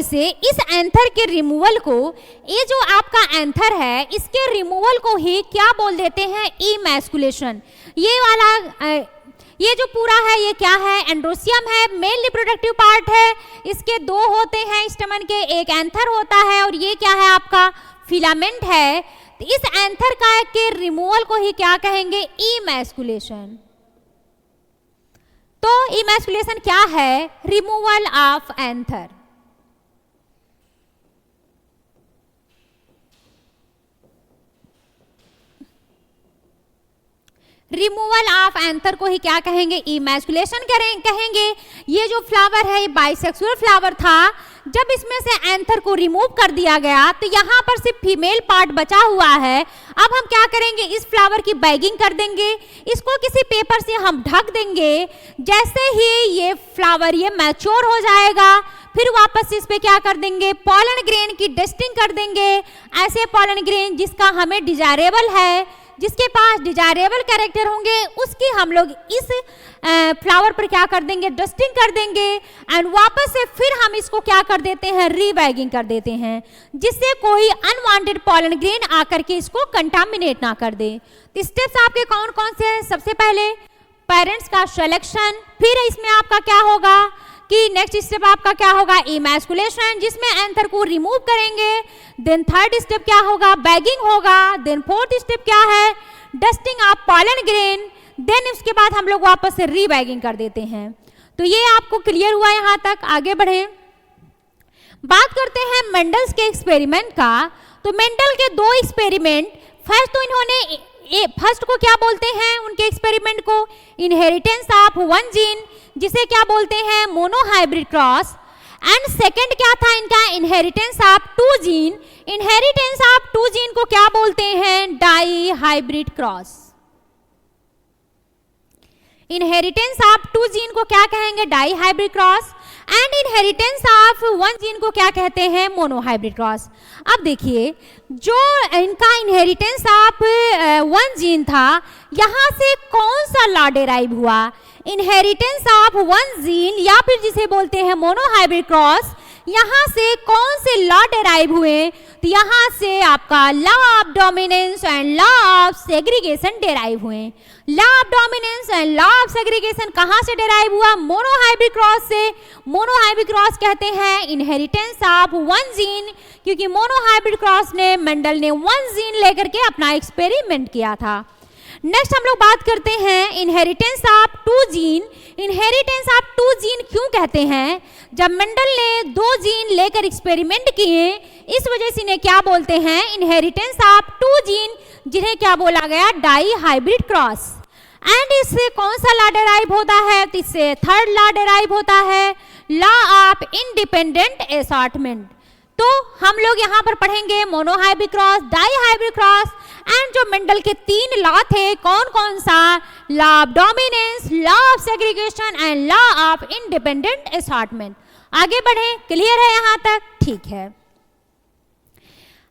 से इस एंथर के रिमूवल को, ये जो आपका एंथर है इसके रिमूवल को ही क्या बोल देते हैं? इमैस्कुलेशन। ये वाला ये जो पूरा है ये क्या है? एंड्रोसियम है, मेल रिप्रोडक्टिव पार्ट है। इसके दो होते हैं स्टमन के, एक एंथर होता है और ये क्या है? आपका फिलामेंट है। तो इस एंथर का के रिमूवल को ही क्या कहेंगे? इमैस्कुलेशन। तो इमैस्कुलेशन क्या है? Removal of anther. Removal of anther को ही क्या कहेंगे? इमैस्कुलेशन कहेंगे। ये जो फ्लावर है ये बाइसेक्सुअल फ्लावर था। जब इसमें से एंथर को रिमूव कर दिया गया तो यहाँ पर सिर्फ फीमेल पार्ट बचा हुआ है। अब हम क्या करेंगे? इस फ्लावर की बैगिंग कर देंगे, इसको किसी पेपर से हम ढक देंगे। जैसे ही ये फ्लावर ये मैच्योर हो जाएगा फिर वापस इस पे क्या कर देंगे? पॉलन ग्रेन की डस्टिंग कर देंगे। ऐसे पॉलन ग्रेन जिसका हमें डिजायरेबल है, जिसके पास डिजायरेबल कैरेक्टर होंगे, उसकी हम लोग इस फ्लावर पर क्या कर देंगे? डस्टिंग कर देंगे। एंड वापस से फिर हम इसको क्या कर देते हैं? रीबैगिंग कर देते हैं, जिससे कोई अनवांटेड पॉलन ग्रेन आकर के इसको कंटामिनेट ना कर दे। तो स्टेप्स आपके कौन कौन से हैं? सबसे पहले पेरेंट्स का सिलेक्शन, फिर इसमें आपका क्या होगा कि नेक्स्ट स्टेप आपका क्या होगा? इमैस्कुलेशन, जिसमें एंथर को रिमूव करेंगे। देन थर्ड स्टेप क्या होगा? बैगिंग होगा। देन फोर्थ स्टेप क्या है? Dusting of pollen grain. Then उसके बाद हम लोग वापस से रीबैगिंग कर देते हैं। तो ये आपको क्लियर हुआ यहाँ तक? आगे बढ़े। बात करते हैं मेंडल्स के एक्सपेरिमेंट का। तो मेंडल के दो एक्सपेरिमेंट, फर्स्ट को क्या बोलते हैं उनके एक्सपेरिमेंट को, इनहेरिटेंस ऑफ वन जीन, जिसे क्या बोलते हैं मोनोहाइब्रिड क्रॉस। एंड सेकंड क्या था इनका, inheritance of two gene. Inheritance of two gene को क्या बोलते हैं, dihybrid cross. Inheritance of two gene को क्या कहेंगे, dihybrid cross. And inheritance of one gene को क्या कहते हैं, मोनोहाइब्रिड क्रॉस। अब देखिए, जो इनका इनहेरिटेंस ऑफ वन जीन था, यहां से कौन सा लॉ डेराइव हुआ, इनहेरिटेंस ऑफ वन जीन या फिर जिसे बोलते हैं मोनोहाइब्रिड क्रॉस, यहां से कौन से लॉ डेराइव हुए, तो यहां से आपका law of dominance and law of segregation derive हुए। Law of dominance and law of segregation कहां से डेराइव हुआ, मोनोहाइब्रिड क्रॉस से। मोनोहाइब्रिड क्रॉस कहते हैं इनहेरिटेंस ऑफ वन जीन, क्योंकि मोनोहाइब्रिड क्रॉस ने मेंडल ने वन जीन लेकर के अपना एक्सपेरिमेंट किया था। नेक्स्ट हम लोग बात करते हैं inheritance of two gene. Inheritance of two gene क्यों कहते हैं, जब मेंडल ने दो जीन लेकर एक्सपेरिमेंट किए, इस वजह से इन्हें क्या बोलते हैं, इनहेरिटेंस ऑफ टू जीन, जिन्हें क्या बोला गया, डाई हाइब्रिड क्रॉस। एंड इससे कौन सा लॉ डेराइव होता है, तो इससे थर्ड लॉ डेराइव होता है, लॉ ऑफ इंडिपेंडेंट असॉर्टमेंट। तो हम लोग यहाँ पर पढ़ेंगे monohybrid cross, dihybrid cross and जो मेंडल के तीन लॉ थे, कौन कौन सा, law of dominance, law of segregation and law of independent assortment. आगे बढ़े, क्लियर है यहाँ तक, ठीक है।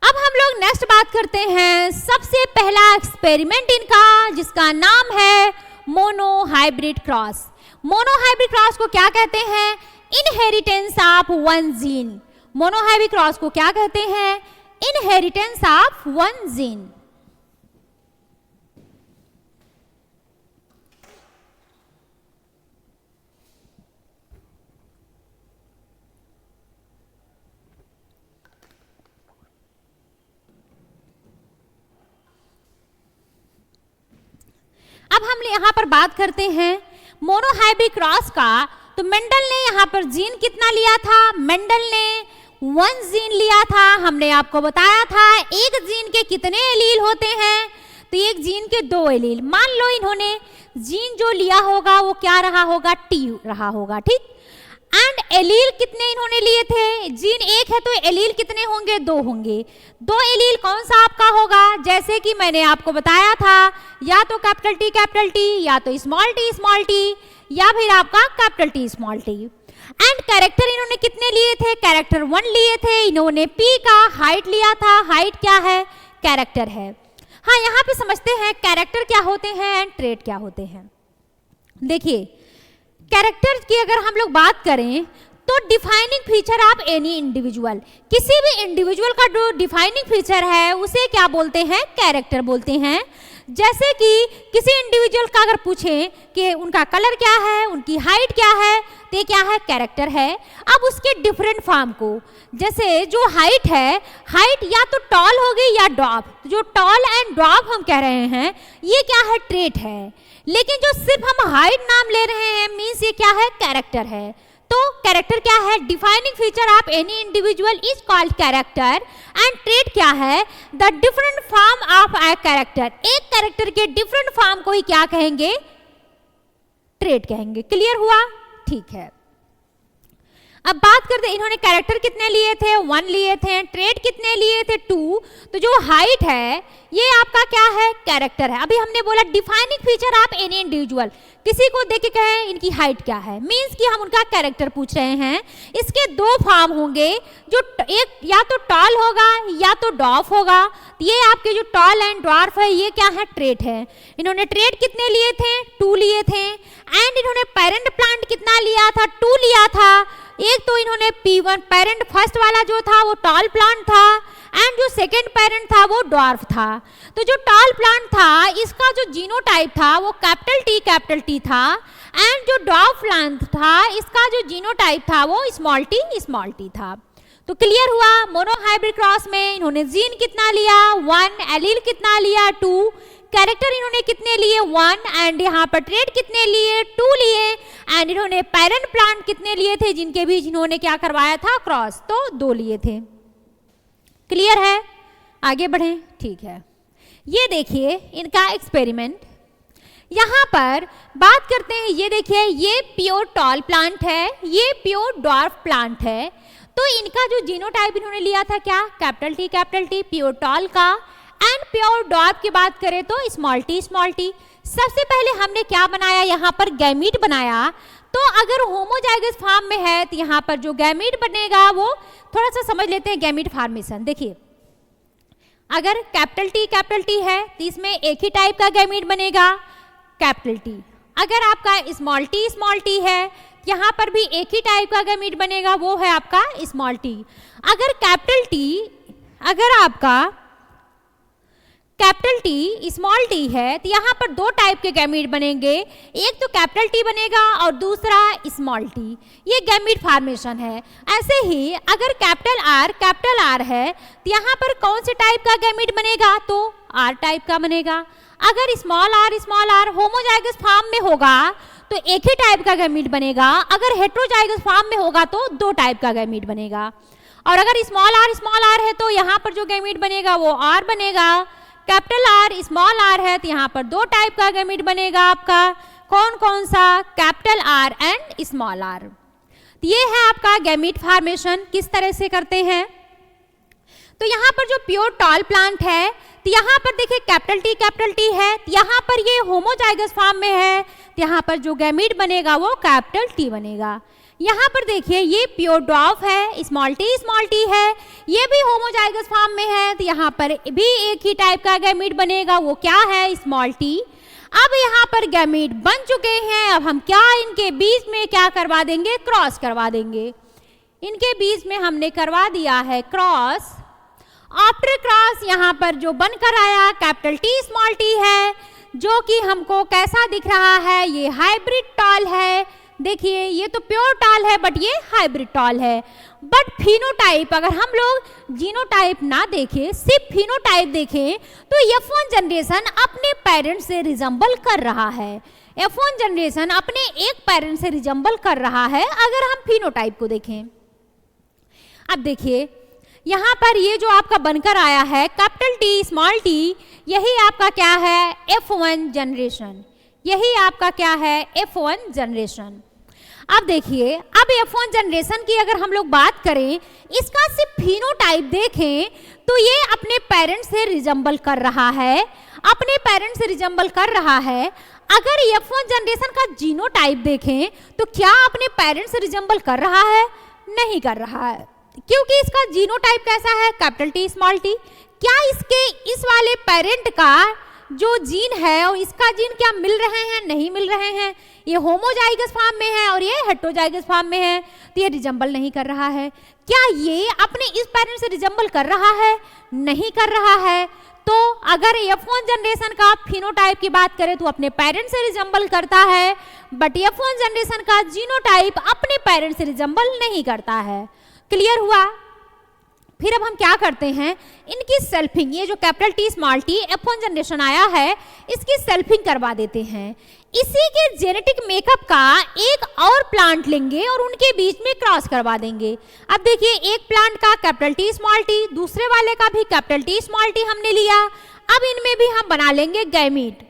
अब हम लोग नेक्स्ट बात करते हैं सबसे पहला एक्सपेरिमेंट इनका, जिसका नाम है मोनोहाइब्रिड क्रॉस। मोनोहाइब्रिड क्रॉस को क्या कहते हैं, inheritance of one gene. Monohybrid cross को क्या कहते हैं, इनहेरिटेंस ऑफ वन जीन। अब हम यहाँ पर बात करते हैं मोनोहाइब्रिड क्रॉस का। तो मेंडल ने यहाँ पर जीन कितना लिया था, मेंडल ने वन जीन लिया था। हमने आपको बताया था एक जीन के कितने एलील होते हैं, तो एक जीन के दो एलील। मान लो इन्होंने जीन जो लिया होगा वो क्या रहा होगा, टी रहा होगा, ठीक। एंड एलील कितने इन्होंने लिए थे, जीन एक है तो एलील कितने होंगे, दो होंगे। दो एलील कौन सा आपका होगा, जैसे कि मैंने आपको बताया था, या तो कैपिटल टी या तो स्मॉल टी या फिर आपका capital T small T. And character इन्होंने कितने लिए थे, कैरेक्टर 1 लिए थे। इन्होंने पी का हाइट लिया था, हाइट क्या है, कैरेक्टर है। हाँ, यहाँ पे समझते हैं कैरेक्टर क्या होते हैं एंड ट्रेट क्या होते हैं। देखिए, कैरेक्टर की अगर हम लोग बात करें तो defining feature of any individual, किसी भी इंडिविजुअल का जो डिफाइनिंग फीचर है उसे क्या बोलते हैं, कैरेक्टर बोलते हैं। जैसे कि किसी इंडिविजुअल का अगर पूछें कि उनका कलर क्या है, उनकी हाइट क्या है, तो ये क्या है, कैरेक्टर है। अब उसके डिफरेंट फॉर्म को, जैसे जो हाइट है, हाइट या तो टॉल होगी या ड्वार्फ। जो टॉल एंड ड्वार्फ हम कह रहे हैं ये क्या है, ट्रेट है। लेकिन जो सिर्फ हम हाइट नाम ले रहे हैं मीन्स ये क्या है, कैरेक्टर है। तो कैरेक्टर क्या है, defining feature of any individual is called character. And trait क्या है, the different form of a character. एक कैरेक्टर के डिफरेंट फॉर्म को ही क्या कहेंगे, ट्रेट कहेंगे। क्लियर हुआ, ठीक है। अब बात करते हैं इन्होंने कैरेक्टर कितने लिए थे, 1 लिए थे। ट्रेट कितने लिए थे, 2। तो जो हाइट है ये आपका क्या है, कैरेक्टर है। अभी हमने बोला defining feature of any individual, किसी को देख के कहें इनकी हाइट क्या है, मीन्स कि हम उनका कैरेक्टर पूछ रहे हैं। इसके दो फॉर्म होंगे, जो एक या तो टॉल होगा या तो डॉफ होगा। ये आपके जो टॉल एंड ड्वार्फ है ये क्या है, ट्रेट है। इन्होंने ट्रेट कितने लिए थे, 2 लिए थे। एंड इन्होंने पेरेंट प्लांट कितना लिया था, 2 लिया था। एक तो इन्होंने P1 पेरेंट फर्स्ट वाला जो था वो टॉल प्लांट था, एंड जो सेकेंड पेरेंट था वो ड्वार्फ था। तो जो टॉल प्लांट था इसका जो जीनोटाइप था वो कैपिटल टी था, एंड जो ड्वार्फ प्लांट था इसका जो जीनोटाइप था वो स्मॉल टी था। तो क्लियर हुआ, मोनोहाइब्रिड क्रॉस में इन्होंने जीन कितना लिया, 1, एलील कितना लिया, 2, कैरेक्टर इन्होंने कितने लिए 1 एंड यहाँ पर ट्रेड कितने लिए 2 लिए एंड इन्होंने पेरेंट प्लांट कितने लिए थे जिनके बीच इन्होंने क्या करवाया था क्रॉस, तो 2 लिए थे। क्लियर है, आगे बढ़ें, ठीक है। ये देखिए इनका एक्सपेरिमेंट, यहाँ पर बात करते हैं, ये देखिए ये प्योर टॉल प्लांट है, ये प्योर डॉर्फ प्लांट है। तो इनका जो जीनोटाइप इन्होंने लिया था क्या, कैपिटल टी प्योर टॉल का, एंड प्योर डॉर्फ की बात करें तो स्मॉल टी। सबसे पहले हमने क्या बनाया, यहाँ पर गैमीट बनाया। तो अगर होमोजाइगस फॉर्म में है तो यहाँ पर जो गैमीट बनेगा वो थोड़ा सा समझ लेते हैं गैमीट फॉर्मेशन। देखिए अगर कैपिटल टी है तो इसमें एक ही टाइप का गैमीट बनेगा कैपिटल टी। अगर आपका स्मॉल टी है यहाँ पर भी एक ही टाइप का गैमीट बनेगा, वो है आपका स्मॉल टी। अगर आपका कैपिटल टी स्मॉल टी है तो यहाँ पर 2 टाइप के गैमीट बनेंगे, एक तो कैपिटल टी बनेगा और दूसरा स्मॉल टी। ये गैमीट फॉर्मेशन है। ऐसे ही अगर कैपिटल आर है तो यहाँ पर कौन से टाइप का गैमीट बनेगा, तो आर टाइप का बनेगा। अगर स्मॉल आर होमोजाइगस फॉर्म में होगा तो एक ही टाइप का गैमीट बनेगा, अगर हेटेरोजाइगस फॉर्म में होगा तो 2 टाइप का गैमीट बनेगा। और अगर स्मॉल आर है तो यहाँ पर जो गैमीट बनेगा वो आर बनेगा। कैपिटल आर स्मॉल आर है तो यहाँ पर 2 टाइप का गैमीट बनेगा आपका, कौन कौन सा, capital R and small R. तो ये है आपका गैमीट फॉर्मेशन किस तरह से करते हैं। तो यहाँ पर जो प्योर टॉल प्लांट है तो यहाँ पर देखिए कैपिटल टी है, तो यहाँ पर ये होमोजाइगस फॉर्म में है तो यहाँ पर जो गैमीट बनेगा वो कैपिटल टी बनेगा। यहाँ पर देखिए ये प्योर डॉर्फ है, स्मॉल टी है, ये भी होमोजाइगस फॉर्म में है तो यहाँ पर भी एक ही टाइप का गैमीट बनेगा, वो क्या है, स्मॉल टी। अब यहाँ पर गैमीट बन चुके हैं, अब हम क्या इनके बीच में क्या करवा देंगे, क्रॉस करवा देंगे। इनके बीच में हमने करवा दिया है क्रॉस। आफ्टर क्रॉस यहाँ पर जो बनकर आया कैपिटल टी स्मॉल टी है, जो कि हमको कैसा दिख रहा है, ये हाइब्रिड टॉल है। देखिए ये तो प्योर टॉल है बट ये हाइब्रिड टॉल है। बट फिनोटाइप अगर हम लोग जीनोटाइप ना देखें, सिर्फ फिनोटाइप देखें तो F1 जनरेशन अपने पेरेंट से रिजम्बल कर रहा है। F1 जनरेशन अपने एक पेरेंट से रिजम्बल कर रहा है अगर हम फिनोटाइप को देखें। अब देखिए यहाँ पर ये जो आपका बनकर आया है कैपिटल टी स्मॉल टी, यही आपका क्या है, F1 जनरेशन। यही आपका क्या है, F1 जनरेशन। अब देखिए अब F1 जनरेशन की अगर हम लोग बात करें, इसका सिर्फ फिनोटाइप देखें तो ये अपने पेरेंट से रिजम्बल कर रहा है, अपने पेरेंट से रिजम्बल कर रहा है। अगर F1 जनरेशन का जीनोटाइप देखें तो क्या अपने पेरेंट से रिजम्बल कर रहा है, नहीं कर रहा है, क्योंकि इसका जीनोटाइप कैसा है, कैपिटल टी स्मॉल टी। क्या इसके इस वाले पेरेंट का जो जीन है और इसका जीन क्या मिल रहे हैं, नहीं मिल रहे हैं। ये होमोजाइगस फॉर्म में है और ये हेटेरोजाइगस फॉर्म में है, तो ये रिजम्बल नहीं कर रहा है। क्या ये अपने इस पेरेंट से रिजम्बल कर रहा है, नहीं कर रहा है। तो अगर F1 जनरेशन का फिनोटाइप की बात करें तो अपने पेरेंट से रिजम्बल करता है, बट F1 जनरेशन का जीनोटाइप अपने पेरेंट से रिजम्बल नहीं करता है। क्लियर हुआ। फिर अब हम क्या करते हैं, इनकी सेल्फिंग, ये जो capital T small T F1 generation आया है इसकी सेल्फिंग करवा देते हैं। इसी के जेनेटिक मेकअप का एक और प्लांट लेंगे और उनके बीच में क्रॉस करवा देंगे। अब देखिए एक प्लांट का कैपिटल टी स्मॉल टी, दूसरे वाले का भी कैपिटल टी स्मॉल टी हमने लिया। अब इनमें भी हम बना लेंगे गैमीट।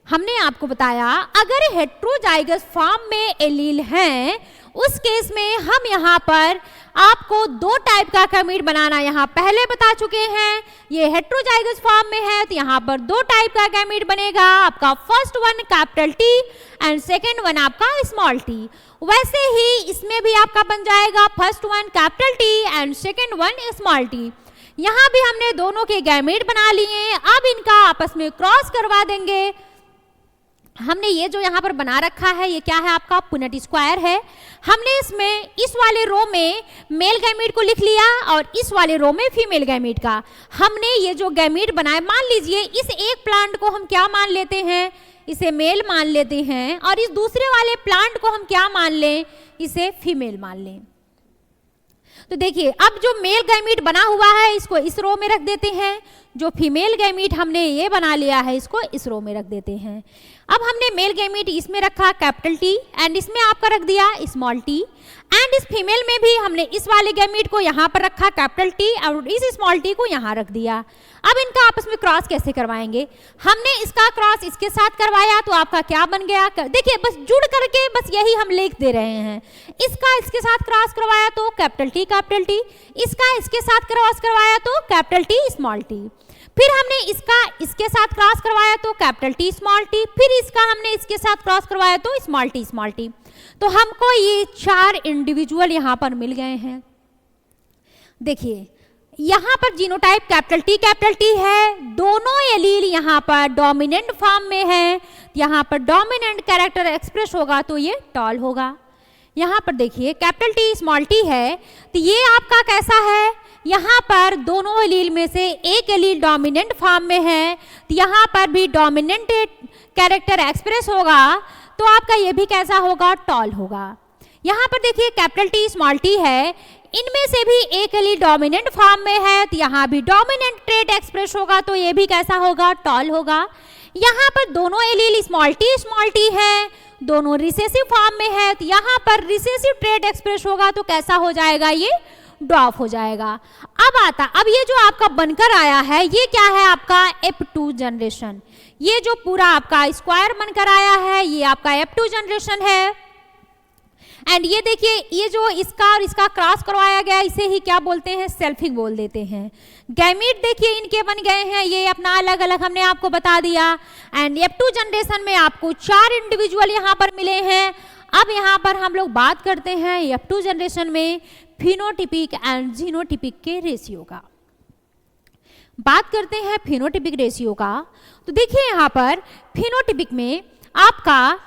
हमने आपको बताया अगर हेटेरोजाइगस फॉर्म में एलील हैं उस केस में हम यहाँ पर आपको 2 टाइप का गैमीट बनाना यहाँ पहले बता चुके हैं। ये हेटेरोजाइगस फॉर्म में है तो यहाँ पर 2 टाइप का गैमीट बनेगा, आपका first one capital T and second one आपका स्मॉल टी। वैसे ही इसमें भी आपका बन जाएगा first one capital T and second one small T. यहाँ भी हमने दोनों के गैमीट बना लिए। अब इनका आपस में क्रॉस करवा देंगे। हमने ये जो यहाँ पर बना रखा है ये क्या है, आपका पुनेट स्क्वायर है। हमने इसमें इस वाले रो में मेल गैमीट को लिख लिया और इस वाले रो में फीमेल गैमीट का। हमने ये जो गैमीट बनाए, मान लीजिए इस एक प्लांट को हम क्या मान लेते हैं, इसे मेल मान लेते हैं, और इस दूसरे वाले प्लांट को हम क्या मान लें, इसे फीमेल मान लें। तो देखिए अब जो मेल गैमीट बना हुआ है इसको इस रो में रख देते हैं, जो फीमेल गैमीट हमने ये बना लिया है इसको इस रो में रख देते हैं। अब हमने मेल गैमीट इसमें रखा कैपिटल टी एंड इसमें आपका रख दिया स्मॉल टी, एंड इस फीमेल में भी हमने इस वाले गैमीट को यहाँ पर रखा कैपिटल टी और इस स्मॉल टी को यहाँ रख दिया। अब इनका आपस में क्रॉस कैसे करवाएंगे? हमने इसका क्रॉस इसके साथ करवाया तो आपका क्या बन गया, देखिए बस जुड़ करके बस यही हम लिख दे रहे हैं। इसका इसके साथ क्रॉस करवाया तो कैपिटल टी, इसका इसके साथ क्रॉस करवाया तो कैपिटल टी स्मॉल टी, फिर हमने इसका इसके साथ क्रॉस करवाया तो कैपिटल टी स्मॉल टी, फिर इसका हमने इसके साथ क्रॉस करवाया तो स्मॉल टी। तो हमको ये 4 इंडिविजुअल यहाँ पर मिल गए हैं। देखिए यहाँ पर जीनोटाइप कैपिटल टी है, दोनों एलील यहाँ पर डोमिनेंट फॉर्म में है, यहाँ पर डोमिनेंट कैरेक्टर एक्सप्रेस होगा तो ये टॉल होगा। यहाँ पर देखिए कैपिटल टी स्मॉल टी है तो ये आपका कैसा है, यहाँ पर दोनों एलील में से एक एलील डोमिनेंट फॉर्म में है तो यहाँ पर भी डोमिनेंट कैरेक्टर एक्सप्रेस होगा तो आपका ये भी कैसा होगा, टॉल होगा। यहाँ पर देखिए कैपिटल टी स्मॉल टी है, इनमें से भी एक एलील डोमिनेंट फॉर्म में है तो यहाँ भी डोमिनेंट ट्रेट एक्सप्रेस होगा तो ये भी कैसा होगा, टॉल होगा। यहाँ पर दोनों एलील स्मॉल टी है, दोनों रिसेसिव फॉर्म में है तो यहाँ पर रिसेसिव ट्रेट एक्सप्रेस होगा तो कैसा हो जाएगा, ये ड्रॉप हो जाएगा। अब ये जो आपका बनकर आया है ये क्या है, आपका F2 जनरेशन। ये जो पूरा आपका स्क्वायर बनकर आया है ये आपका F2 जनरेशन है। एंड ये देखिए ये जो इसका और इसका क्रॉस करवाया गया इसे ही क्या बोलते हैं, सेल्फिंग बोल देते हैं। गैमीट देखिए इनके बन गए हैं, ये अपना अलग अलग हमने आपको बता दिया। एंड F2 जनरेशन में आपको 4 इंडिविजुअल यहाँ पर मिले हैं। अब यहाँ पर हम लोग बात करते हैं F2 जनरेशन में फिनोटिपिक एंड जीनोटिपिक के रेशियो का। बात करते हैं फिनोटिपिक रेशियो का, तो देखिए यहाँ पर फिनोटिपिक में आपका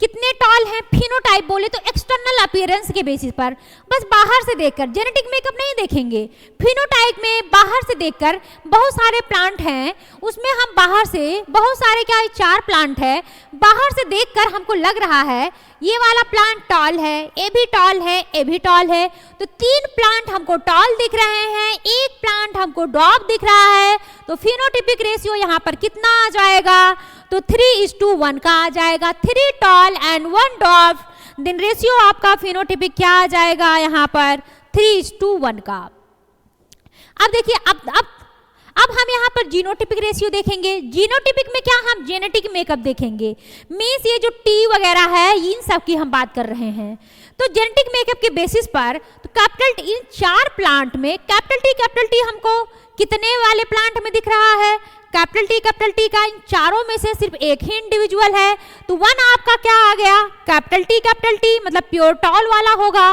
कितने टॉल हैं, फिनोटाइप बोले तो एक्सटर्नल अपीयरेंस के बेसिस पर, बस बाहर से देखकर, जेनेटिक मेकअप नहीं देखेंगे। फिनोटाइप में बाहर से देखकर बहुत सारे प्लांट हैं, उसमें हम बाहर से बहुत सारे क्या 4 प्लांट है, बाहर से देखकर हमको लग रहा है ये वाला प्लांट टॉल है, ये भी टॉल है, ये भी टॉल है, तो 3 प्लांट हमको टॉल दिख रहे हैं, 1 प्लांट हमको डॉप दिख रहा है। तो फिनोटिपिक रेशियो यहाँ पर कितना आ जाएगा, तो 3:1 का आ जाएगा, 3 टॉल एंड 1 डॉप। देन रेशियो आपका फिनोटिपिक क्या आ जाएगा यहाँ पर, 3:1 का। अब देखिए अब हम यहाँ पर जीनोटिपिक रेशियो देखेंगे। जीनोटिपिक में क्या, हम जेनेटिक मेकअप देखेंगे, मीन्स ये जो टी वगैरह है इन सब की हम बात कर रहे हैं। तो जेनेटिक मेकअप के बेसिस पर तो कैपिटल इन 4 प्लांट में कैपिटल टी हमको कितने वाले प्लांट में दिख रहा है, कैपिटल टी का इन चारों में से सिर्फ एक ही इंडिविजुअल है, तो 1 आपका क्या आ गया, कैपिटल टी मतलब प्योर टॉल वाला होगा।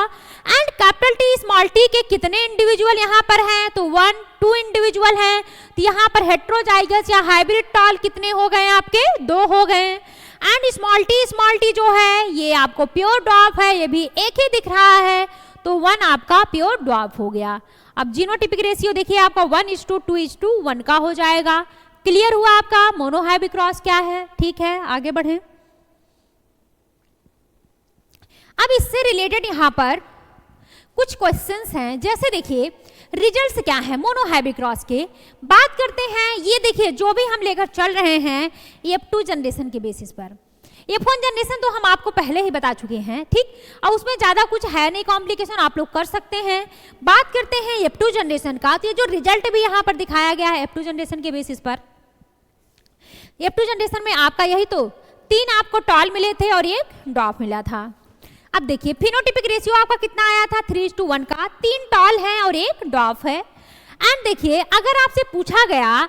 And capital T small T के कितने इंडिविजुअल यहाँ पर हैं, तो 1 2 इंडिविजुअल हैं, तो यहाँ पर हेट्रोजाइगस या हाइब्रिड टॉल कितने हो गए आपके, 2 हो गए। एंड स्मॉल टी जो है ये आपको प्योर डॉप है, ये भी एक ही दिख रहा है, तो 1 आपका प्योर डॉप हो गया। अब जीनोटिपिक रेशियो देखिए आपका 1:2:1 का हो जाएगा। क्लियर हुआ आपका मोनोहाइब्रिड क्रॉस क्या है, ठीक है आगे बढ़े। अब इससे रिलेटेड यहाँ पर कुछ क्वेश्चंस हैं, जैसे देखिए रिजल्ट्स क्या है मोनोहाइब्रिड क्रॉस के, बात करते हैं। ये देखिए जो भी हम लेकर चल रहे हैं F2 जनरेशन के बेसिस पर, F1 जनरेशन तो हम आपको पहले ही बता चुके हैं, ठीक, और उसमें ज़्यादा कुछ है नहीं, कॉम्प्लिकेशन आप लोग कर सकते हैं। बात करते हैं F2 जनरेशन का, तो ये जो रिजल्ट भी यहाँ पर दिखाया गया है F2 जनरेशन के बेसिस पर, F2 जनरेशन में आपका यही तो 3 आपको टॉल मिले थे और 1 डॉप मिला था। अब देखिए फिनोटिपिक रेशियो आपका कितना आया था, 3:1 का, 3 टॉल है और 1 डॉप है। एंड देखिए अगर आपसे पूछा गया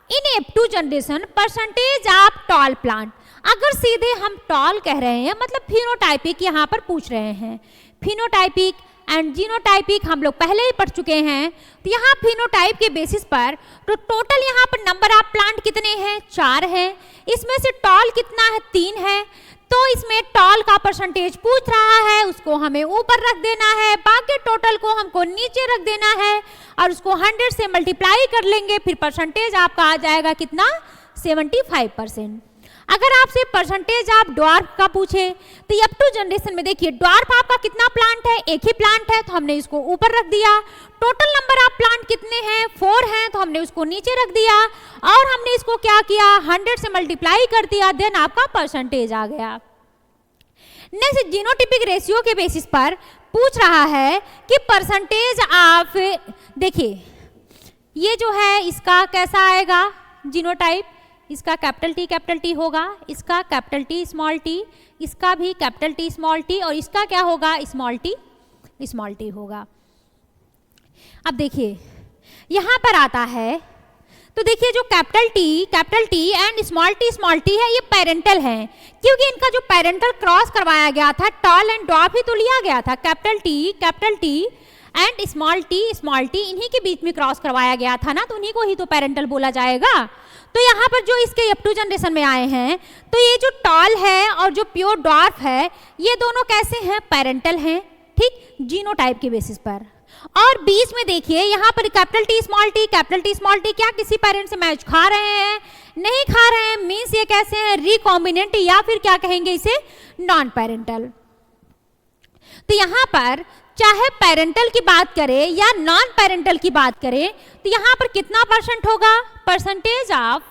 इन F2 generation percentage of tall plant, अगर सीधे हम टॉल कह रहे हैं मतलब फिनोटाइपिक यहाँ पर पूछ रहे हैं, फिनोटाइपिक एंड जीनोटाइपिक हम लोग पहले ही पढ़ चुके हैं, तो यहाँ फिनोटाइप के बेसिस पर तो टोटल यहाँ पर नंबर ऑफ प्लांट कितने हैं, 4 हैं, इसमें से टॉल कितना है, 3 है, तो इसमें टॉल का परसेंटेज पूछ रहा है, उसको हमें ऊपर रख देना है, बाकी टोटल को हमको नीचे रख देना है और उसको 100 से मल्टीप्लाई कर लेंगे, फिर परसेंटेज आपका आ जाएगा कितना, 75%। अगर आपसे परसेंटेज आप ड्वार्फ का पूछे तो F2 जनरेशन में देखिए ड्वार्फ आपका कितना प्लांट है, एक ही प्लांट है, तो हमने इसको ऊपर रख दिया। टोटल नंबर ऑफ प्लांट कितने हैं, 4 हैं, तो हमने हमने उसको नीचे रख दिया और हमने इसको क्या किया, 100 से मल्टीप्लाई कर दिया, देन आपका परसेंटेज आ गया। नेक्स्ट जीनोटाइपिक रेशियो के बेसिस पर पूछ रहा है कि परसेंटेज ऑफ, देखिए ये जो है इसका कैसा आएगा जीनोटाइप, इसका कैपिटल टी होगा, इसका कैपिटल टी स्मॉल टी, इसका भी कैपिटल टी स्मॉल टी, और इसका क्या होगा, स्मॉल टी होगा। अब देखिए यहाँ पर आता है तो देखिए जो capital T and small T है ये पेरेंटल हैं, क्योंकि इनका जो पेरेंटल क्रॉस करवाया गया था टॉल एंड डॉर्फ ही तो लिया गया था, capital T and small T इन्हीं के बीच में क्रॉस करवाया गया था ना, तो उन्हीं को ही तो पेरेंटल बोला जाएगा। तो यहाँ पर जो इसके F2 जनरेशन में आए हैं तो ये जो टॉल है और जो प्योर डॉर्फ है ये दोनों कैसे हैं, पेरेंटल हैं, ठीक, जीनोटाइप के बेसिस पर। और बीच में देखिए यहाँ पर कैपिटल टी स्मॉल टी क्या किसी पेरेंट से मैच खा रहे हैं, नहीं खा रहे हैं, मीन्स ये कैसे हैं, रिकॉम्बिनेंट, या फिर क्या कहेंगे इसे, नॉन पेरेंटल। तो यहाँ पर चाहे पेरेंटल की बात करें या नॉन पेरेंटल की बात करें तो यहाँ पर कितना परसेंट होगा, परसेंटेज ऑफ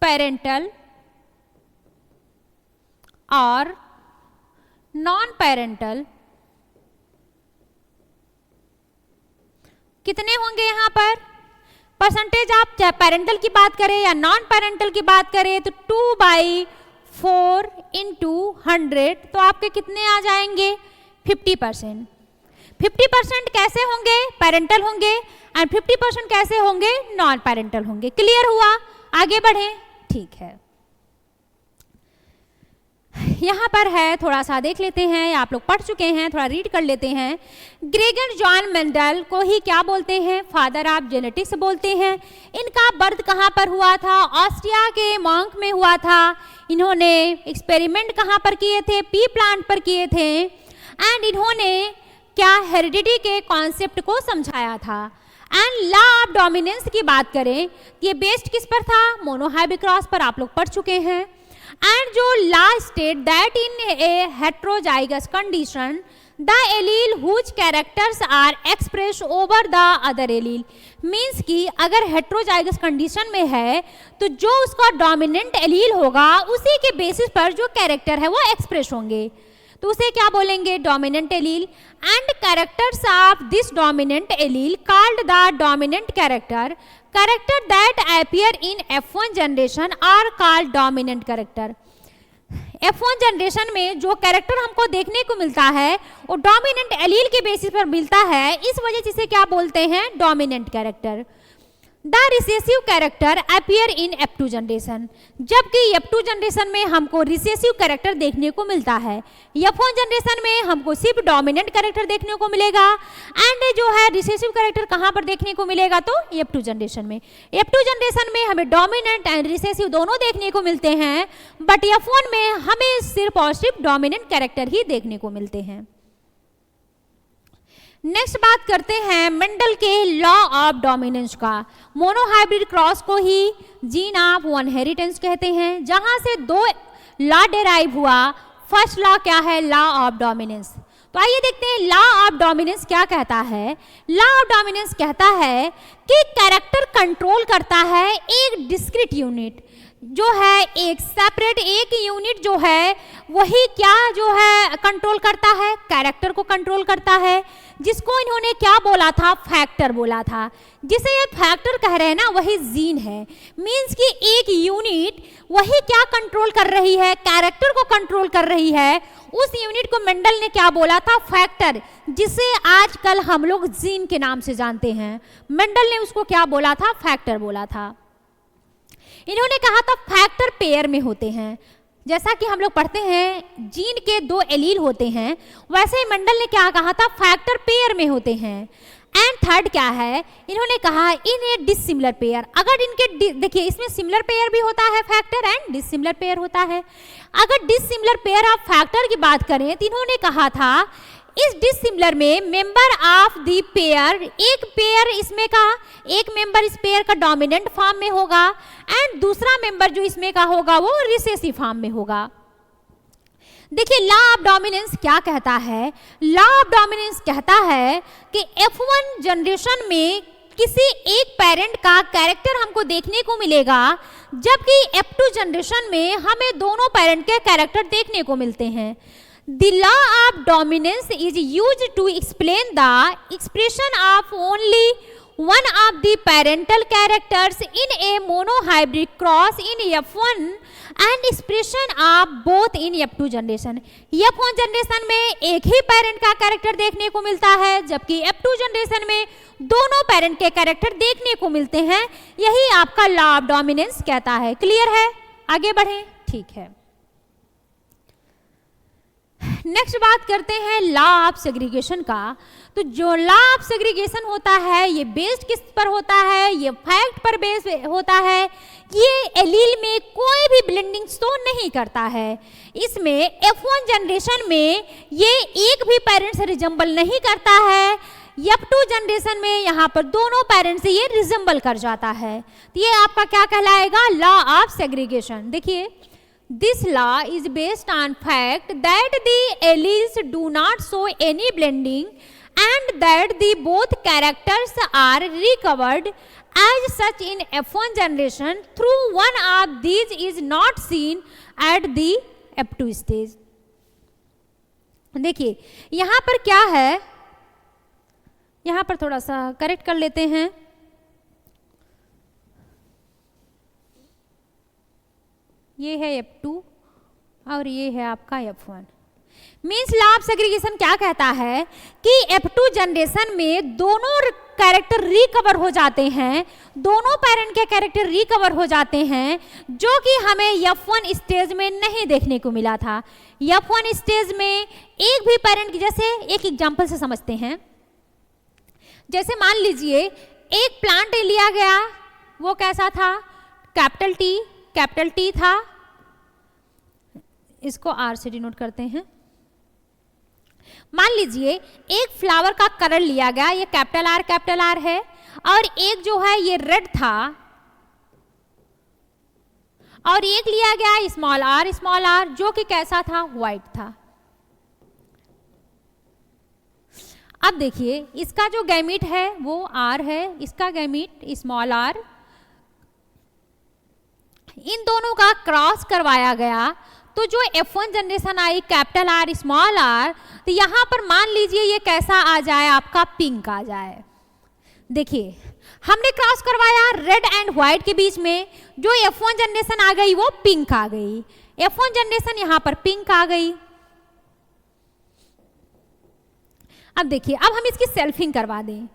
पेरेंटल और नॉन पेरेंटल कितने होंगे यहाँ पर, परसेंटेज आप चाहे पेरेंटल की बात करें या नॉन पेरेंटल की बात करें तो 2/4 इंटू 100 तो आपके कितने आ जाएंगे, 50%। 50% कैसे होंगे, पेरेंटल होंगे, एंड 50% कैसे होंगे, नॉन पेरेंटल होंगे। क्लियर हुआ, आगे बढ़े, ठीक है। यहाँ पर है, थोड़ा सा देख लेते हैं, आप लोग पढ़ चुके हैं, थोड़ा रीड कर लेते हैं। ग्रेगर जॉन मेंडल को ही क्या बोलते हैं, फादर ऑफ जेनेटिक्स बोलते हैं। इनका बर्थ कहाँ पर हुआ था, ऑस्ट्रिया के मॉन्क में हुआ था। इन्होंने एक्सपेरिमेंट कहाँ पर किए थे, पी प्लांट पर किए थे, एंड इन्होंने क्या हेरिडिटी के कॉन्सेप्ट को समझाया था। एंड लॉ ऑफ डोमिनेंस की बात करें, ये बेस्ड किस पर था, मोनोहाइब्रिड क्रॉस पर, आप लोग पढ़ चुके हैं। And जो law state that in a heterozygous condition the allele whose characters are expressed over the other allele means कि अगर heterozygous condition में है तो जो उसका dominant allele होगा उसी के basis पर जो character है वो express होंगे, तो उसे क्या बोलेंगे, dominant allele। and characters of this dominant allele called the dominant character that appear in F1 generation are called dominant character। F1 generation में जो कैरेक्टर हमको देखने को मिलता है वो डोमिनेंट एलील के बेसिस पर मिलता है, इस वजह से इसे क्या बोलते हैं, dominant character. The recessive character appear in F2 generation, जबकि F2 जनरेशन में हमको रिसेसिव कैरेक्टर देखने को मिलता है, F1 जनरेशन में हमको सिर्फ डोमिनेंट कैरेक्टर देखने को मिलेगा। एंड जो है रिसेसिव कैरेक्टर कहाँ पर देखने को मिलेगा, तो F2 जनरेशन में। F2 जनरेशन में हमें डोमिनेंट एंड रिसेसिव दोनों देखने को मिलते हैं, बट F1 में हमें सिर्फ और सिर्फ डोमिनेंट कैरेक्टर ही देखने को मिलते हैं। नेक्स्ट बात करते हैं मेंडल के लॉ ऑफ डोमिनेंस का। मोनोहाइब्रिड क्रॉस को ही जीन ऑफ वन हेरिटेंस कहते हैं, जहां से दो लॉ डेराइव हुआ। फर्स्ट लॉ क्या है, लॉ ऑफ डोमिनेंस। तो आइए देखते हैं लॉ ऑफ डोमिनेंस क्या कहता है। लॉ ऑफ डोमिनेंस कहता है कि कैरेक्टर कंट्रोल करता है एक डिस्क्रीट यूनिट, जो है एक सेपरेट एक यूनिट जो है वही क्या जो है कंट्रोल करता है, कैरेक्टर को कंट्रोल करता है, जिसको इन्होंने क्या बोला था, फैक्टर बोला था। जिसे ये फैक्टर कह रहे हैं ना वही जीन है, मींस कि एक यूनिट वही क्या कंट्रोल कर रही है, कैरेक्टर को कंट्रोल कर रही है। उस यूनिट को मेंडल ने क्या बोला था, फैक्टर, जिसे आजकल हम लोग जीन के नाम से जानते हैं। मेंडल ने उसको क्या बोला था, फैक्टर बोला था। इन्होंने कहा था फैक्टर पेयर में होते हैं, जैसा कि हम लोग पढ़ते हैं जीन के दो एलील होते हैं, वैसे ही मेंडल ने क्या कहा था, फैक्टर पेयर में होते हैं। एंड थर्ड क्या है, इन्होंने कहा इन ए डिसिमिलर पेयर। अगर इनके देखिए इसमें सिमिलर पेयर भी होता है फैक्टर एंड डिसिमिलर पेयर होता है। अगर डिसिमिलर पेयर ऑफ फैक्टर की बात करें तो इन्होंने कहा था इस डिसिमिलर में मेंबर ऑफ द पेयर, एक पेयर इसमें का एक मेंबर इस पेयर का डोमिनेंट फॉर्म में होगा एंड दूसरा मेंबर जो इसमें का होगा वो रिसेसिव फॉर्म में होगा। देखिए लॉ ऑफ डोमिनेंस क्या कहता है, लॉ ऑफ डोमिनेंस कहता है कि F1 जनरेशन में किसी एक पेरेंट का कैरेक्टर हमको देखने को मिलेगा, जबकि F2 जनरेशन में हमें दोनों पेरेंट के कैरेक्टर देखने को मिलते हैं। The law of dominance is used to explain the expression of only one of the parental characters in a monohybrid cross in F1 and expression of both in F2 generation. F1 generation में एक ही parent का character देखने को मिलता है, जबकि F2 generation में दोनों पेरेंट के कैरेक्टर देखने को मिलते हैं। यही आपका लॉ ऑफ डोमिनेंस कहता है। क्लियर है? आगे बढ़ें। ठीक है, नेक्स्ट बात करते हैं लॉ ऑफ सेग्रीगेशन का। तो जो लॉ ऑफ सेग्रीगेशन होता है ये बेस्ड किस पर होता है? ये फैक्ट पर बेस होता है। ये एलील में कोई भी ब्लेंडिंग्स तो नहीं करता है। इसमें F1 जनरेशन में ये एक भी पेरेंट से रिजेंबल नहीं करता है। F2 जनरेशन में यहाँ पर दोनों पेरेंट्स से ये रिजेंबल कर जाता है। तो ये आपका क्या कहलाएगा? Law of segregation. देखिए, this law is based on fact that the alleles do not show any blending and that the both characters are recovered as such in F1 generation through one of these is not seen at the F2 stage। देखिए यहाँ पर क्या है, यहाँ पर थोड़ा सा correct कर लेते हैं। ये है F2 और ये है आपका F1। Means law of segregation क्या कहता है कि F2 जनरेशन में दोनों कैरेक्टर रिकवर हो जाते हैं, दोनों पेरेंट के कैरेक्टर रिकवर हो जाते हैं, जो कि हमें F1 स्टेज में नहीं देखने को मिला था। F1 स्टेज में एक भी पेरेंट की, जैसे एक एग्जांपल से समझते हैं। जैसे मान लीजिए एक प्लांट लिया गया, वो कैसा था? कैपिटल टी था, इसको आर से डिनोट करते हैं। मान लीजिए एक फ्लावर का कलर लिया गया, ये कैपिटल आर है, और एक जो है ये रेड था, और एक लिया गया स्मॉल आर जो कि कैसा था? व्हाइट था। अब देखिए इसका जो गैमीट है वो आर है, इसका गैमीट स्मॉल आर, इन दोनों का क्रॉस करवाया गया तो जो F1 जनरेशन आई कैपिटल आर स्मॉल आर, तो यहाँ पर मान लीजिए ये कैसा आ जाए? आपका पिंक आ जाए। देखिए हमने क्रॉस करवाया रेड एंड व्हाइट के बीच में, जो F1 जनरेशन आ गई वो पिंक आ गई। F1 जनरेशन यहाँ पर पिंक आ गई। अब देखिए, अब हम इसकी सेल्फिंग करवा दें।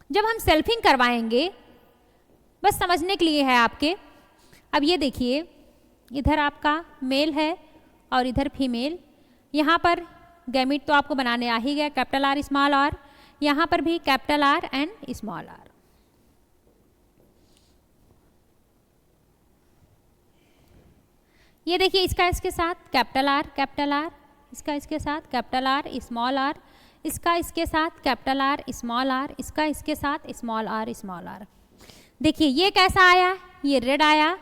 जब हम सेल्फिंग करवाएंगे, बस समझने के लिए है आपके। अब ये देखिए, इधर आपका मेल है और इधर फीमेल। यहाँ पर गैमीट तो आपको बनाने आ ही गया, कैपिटल आर स्मॉल आर, यहाँ पर भी capital R and small R. ये देखिए इसका इसके साथ कैपिटल आर, इसका इसके साथ कैपिटल आर स्मॉल आर, इसका इसके साथ कैपिटल आर स्मॉल आर, इसका इसके साथ स्मॉल आर। देखिए ये कैसा आया? ये रेड आया,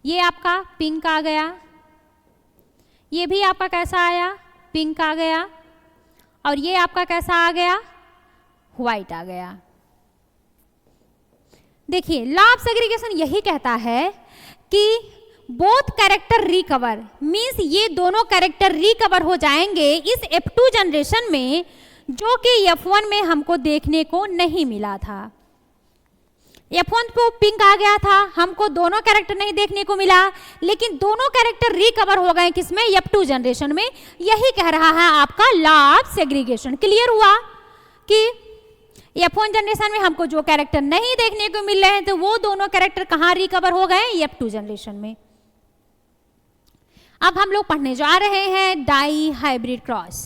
ये आपका पिंक आ गया, ये भी आपका कैसा आया? पिंक आ गया, और ये आपका कैसा आ गया? व्हाइट आ गया। देखिए लॉ ऑफ सेग्रीगेशन यही कहता है कि बोथ कैरेक्टर रिकवर, मीन्स ये दोनों कैरेक्टर रिकवर हो जाएंगे इस F2 जनरेशन में, जो कि F1 में हमको देखने को नहीं मिला था। F1 को पिंक आ गया था, हमको दोनों कैरेक्टर नहीं देखने को मिला, लेकिन दोनों कैरेक्टर रिकवर हो गए किसमें? F2 जनरेशन में। यही कह रहा है आपका लॉ ऑफ सेग्रीगेशन। क्लियर हुआ कि F1 जनरेशन में हमको जो कैरेक्टर नहीं देखने को मिल रहे हैं, तो वो दोनों कैरेक्टर कहाँ रिकवर हो गए? F2 जनरेशन में। अब हम लोग पढ़ने जा रहे हैं डाई हाइब्रिड क्रॉस।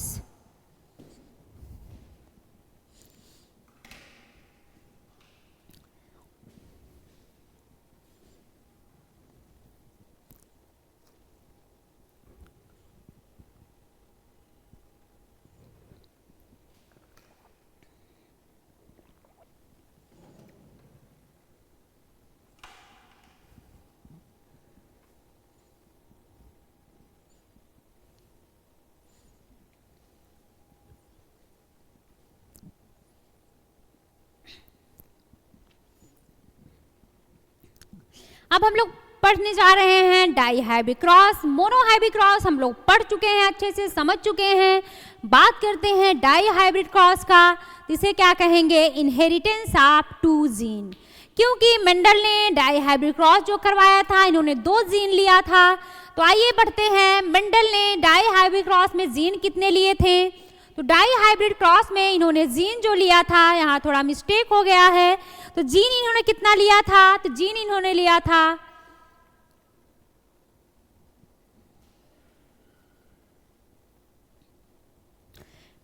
अब हम लोग पढ़ने जा रहे हैं डाईहाइब्रिड क्रॉस। मोनोहाइब्रिड क्रॉस हम लोग पढ़ चुके हैं, अच्छे से समझ चुके हैं। बात करते हैं डाईहाइब्रिड क्रॉस का, इसे क्या कहेंगे, इनहेरिटेंस ऑफ टू जीन। क्योंकि मेंडल ने डाईहाइब्रिड क्रॉस जो करवाया था, इन्होंने 2 जीन लिया था। तो आइए बढ़ते हैं, मेंडल ने डाईहाइब्रिड क्रॉस में जीन कितने लिए थे। तो डाईहाइब्रिड क्रॉस में इन्होंने जीन जो लिया था, यहाँ थोड़ा मिस्टेक हो गया है, तो जीन इन्होंने कितना लिया था, तो जीन इन्होंने लिया था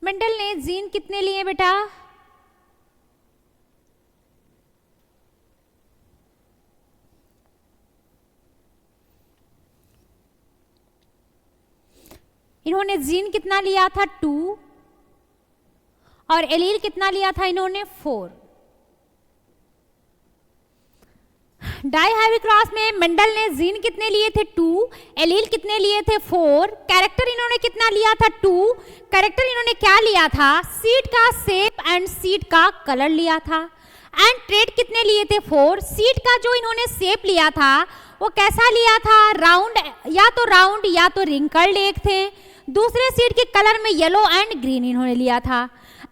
मेंडल ने जीन कितने लिए बेटा, इन्होंने जीन कितना लिया था 2 और एलील कितना लिया था इन्होंने 4। डाईहाइब्रिड क्रॉस में मेंडल ने जीन कितने लिए थे 2, एलील कितने लिए थे 4, कैरेक्टर इन्होंने कितना लिया था 2, कैरेक्टर इन्होंने क्या लिया था, सीड का शेप एंड सीड का कलर लिया था। एंड ट्रेड कितने लिए थे 4, सीड का जो इन्होंने शेप लिया था वो कैसा लिया था, राउंड या तो रिंकल्ड एक थे। दूसरे सीड के कलर में येलो एंड ग्रीन इन्होंने लिया था।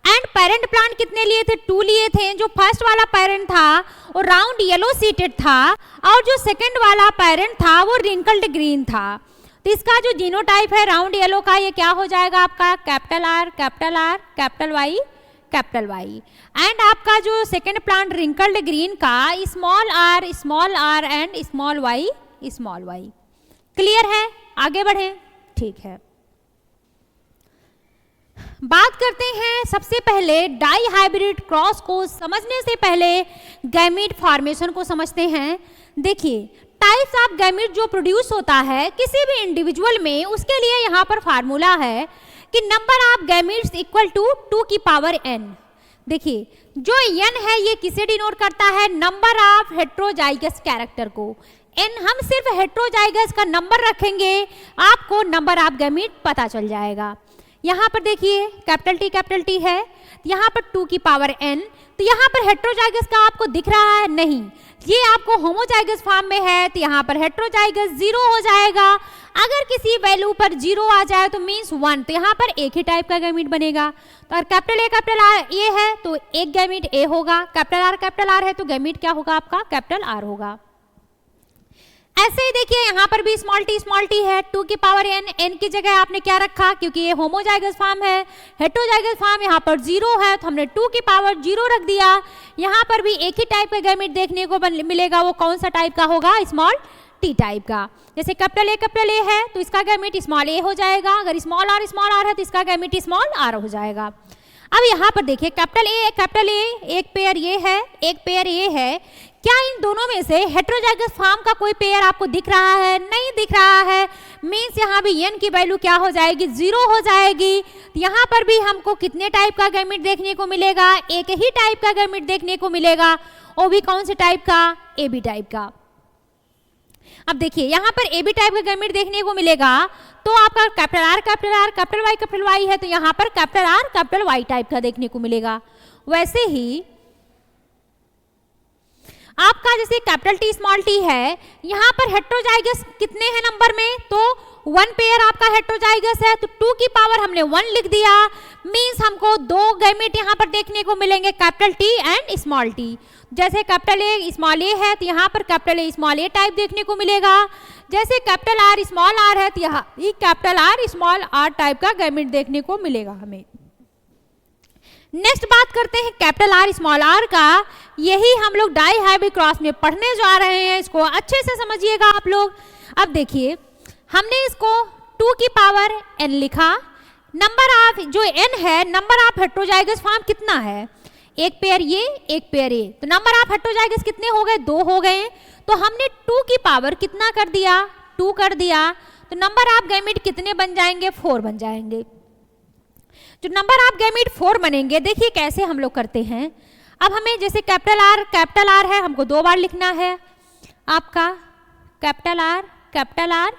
एंड पेरेंट प्लांट कितने लिए थे, 2 लिए थे। जो फर्स्ट वाला पेरेंट था वो राउंड येलो सीटेड था और जो सेकंड वाला पेरेंट था वो रिंकल्ड ग्रीन था। तो इसका जो जीनोटाइप है राउंड येलो का, ये क्या हो जाएगा आपका, capital R capital R capital Y capital Y. And आपका जो सेकंड प्लांट रिंकल्ड ग्रीन का small R and small Y. Clear है, आगे बढ़े, ठीक है। बात करते हैं सबसे पहले डाईहाइब्रिड क्रॉस को समझने से पहले गैमीट फॉर्मेशन को समझते हैं। देखिए, टाइप्स ऑफ गैमीट जो प्रोड्यूस होता है किसी भी इंडिविजुअल में, उसके लिए यहाँ पर फार्मूला है कि number of gametes equal to 2 की पावर n। देखिए, जो n है ये किसे डिनोट करता है, नंबर ऑफ हेट्रोजाइगस कैरेक्टर को। n हम सिर्फ हेट्रोजाइगस का नंबर रखेंगे, आपको नंबर ऑफ गैमीट पता चल जाएगा। यहाँ पर देखिए कैपिटल टी है, यहाँ पर 2 की पावर n, तो यहाँ पर हेट्रोजाइगस का आपको दिख रहा है नहीं, ये आपको होमोजाइगस फॉर्म में है, तो यहाँ पर हेट्रोजाइगस 0 हो जाएगा। अगर किसी वैल्यू पर 0 आ जाए तो मीन्स 1, तो यहाँ पर एक ही टाइप का गैमीट बनेगा। तो अगर कैपिटल ए है तो एक गैमीट ए होगा, कैपिटल आर है तो गैमीट क्या होगा आपका, कैपिटल आर होगा। ऐसे ही देखिए यहाँ पर भी स्मॉल टी है, 2 की पावर n की जगह आपने क्या रखा, क्योंकि ये होमोजाइगस फॉर्म है, हेट्रोजाइगस फॉर्म यहाँ पर 0 है तो हमने 2 की पावर 0 रख दिया। यहाँ पर भी एक ही टाइप का गैमीट देखने को मिलेगा, वो कौन सा टाइप का होगा, स्मॉल टी टाइप का। जैसे कैपिटल ए है तो इसका गैमीट स्मॉल ए हो जाएगा, अगर स्मॉल आर है तो इसका गैमीट स्मॉल आर हो जाएगा। अब यहाँ पर देखिए कैपिटल ए एक पेयर ये है, एक पेयर ये है, क्या इन दोनों में से हेट्रोजाइगस फॉर्म का कोई पेयर आपको दिख रहा है, नहीं दिख रहा है, मीन्स यहाँ भी n की वैल्यू क्या हो जाएगी, 0 हो जाएगी। तो यहाँ पर भी हमको कितने टाइप का गैमीट देखने को मिलेगा, एक ही टाइप का गैमीट देखने को मिलेगा, वो भी कौन से टाइप का, ए बी टाइप का। अब देखिए यहाँ पर ए बी टाइप का गैमीट देखने को मिलेगा, तो आपका कैपिटल वाई है, तो यहाँ पर कैपिटल वाई टाइप का देखने को मिलेगा। वैसे ही आपका जैसे कैपिटल टी स्मॉल टी है, यहाँ पर हेट्रोजाइगस कितने हैं नंबर में, तो 1 पेयर आपका हेट्रोजाइगस है, तो 2 की पावर हमने 1 लिख दिया, मीन्स हमको 2 गैमीट यहाँ पर देखने को मिलेंगे, capital T and small T. जैसे कैपिटल ए स्मॉल ए है तो यहाँ पर capital A small A type देखने को मिलेगा। जैसे कैपिटल आर स्मॉल आर है तो यहाँ capital R small R type का गैमीट देखने को मिलेगा हमें। नेक्स्ट बात करते हैं कैपिटल आर स्मॉल आर का, यही हम लोग डाईहाइब्रिड क्रॉस में पढ़ने जा रहे हैं, इसको अच्छे से समझिएगा आप लोग। अब देखिए हमने इसको 2 की पावर n लिखा, नंबर ऑफ जो n है, नंबर ऑफ हेट्रोजाइगस फॉर्म कितना है, एक पेयर ये एक पेयर ये, तो नंबर ऑफ हेट्रोजाइगस कितने हो गए, 2 हो गए। तो हमने 2 की पावर कितना कर दिया, 2 कर दिया, तो नंबर ऑफ गैमीट कितने बन जाएंगे, 4 बन जाएंगे। जो नंबर ऑफ गैमीट 4 बनेंगे, देखिए कैसे हम लोग करते हैं। अब हमें जैसे कैपिटल आर है, हमको 2 बार लिखना है आपका कैपिटल आर।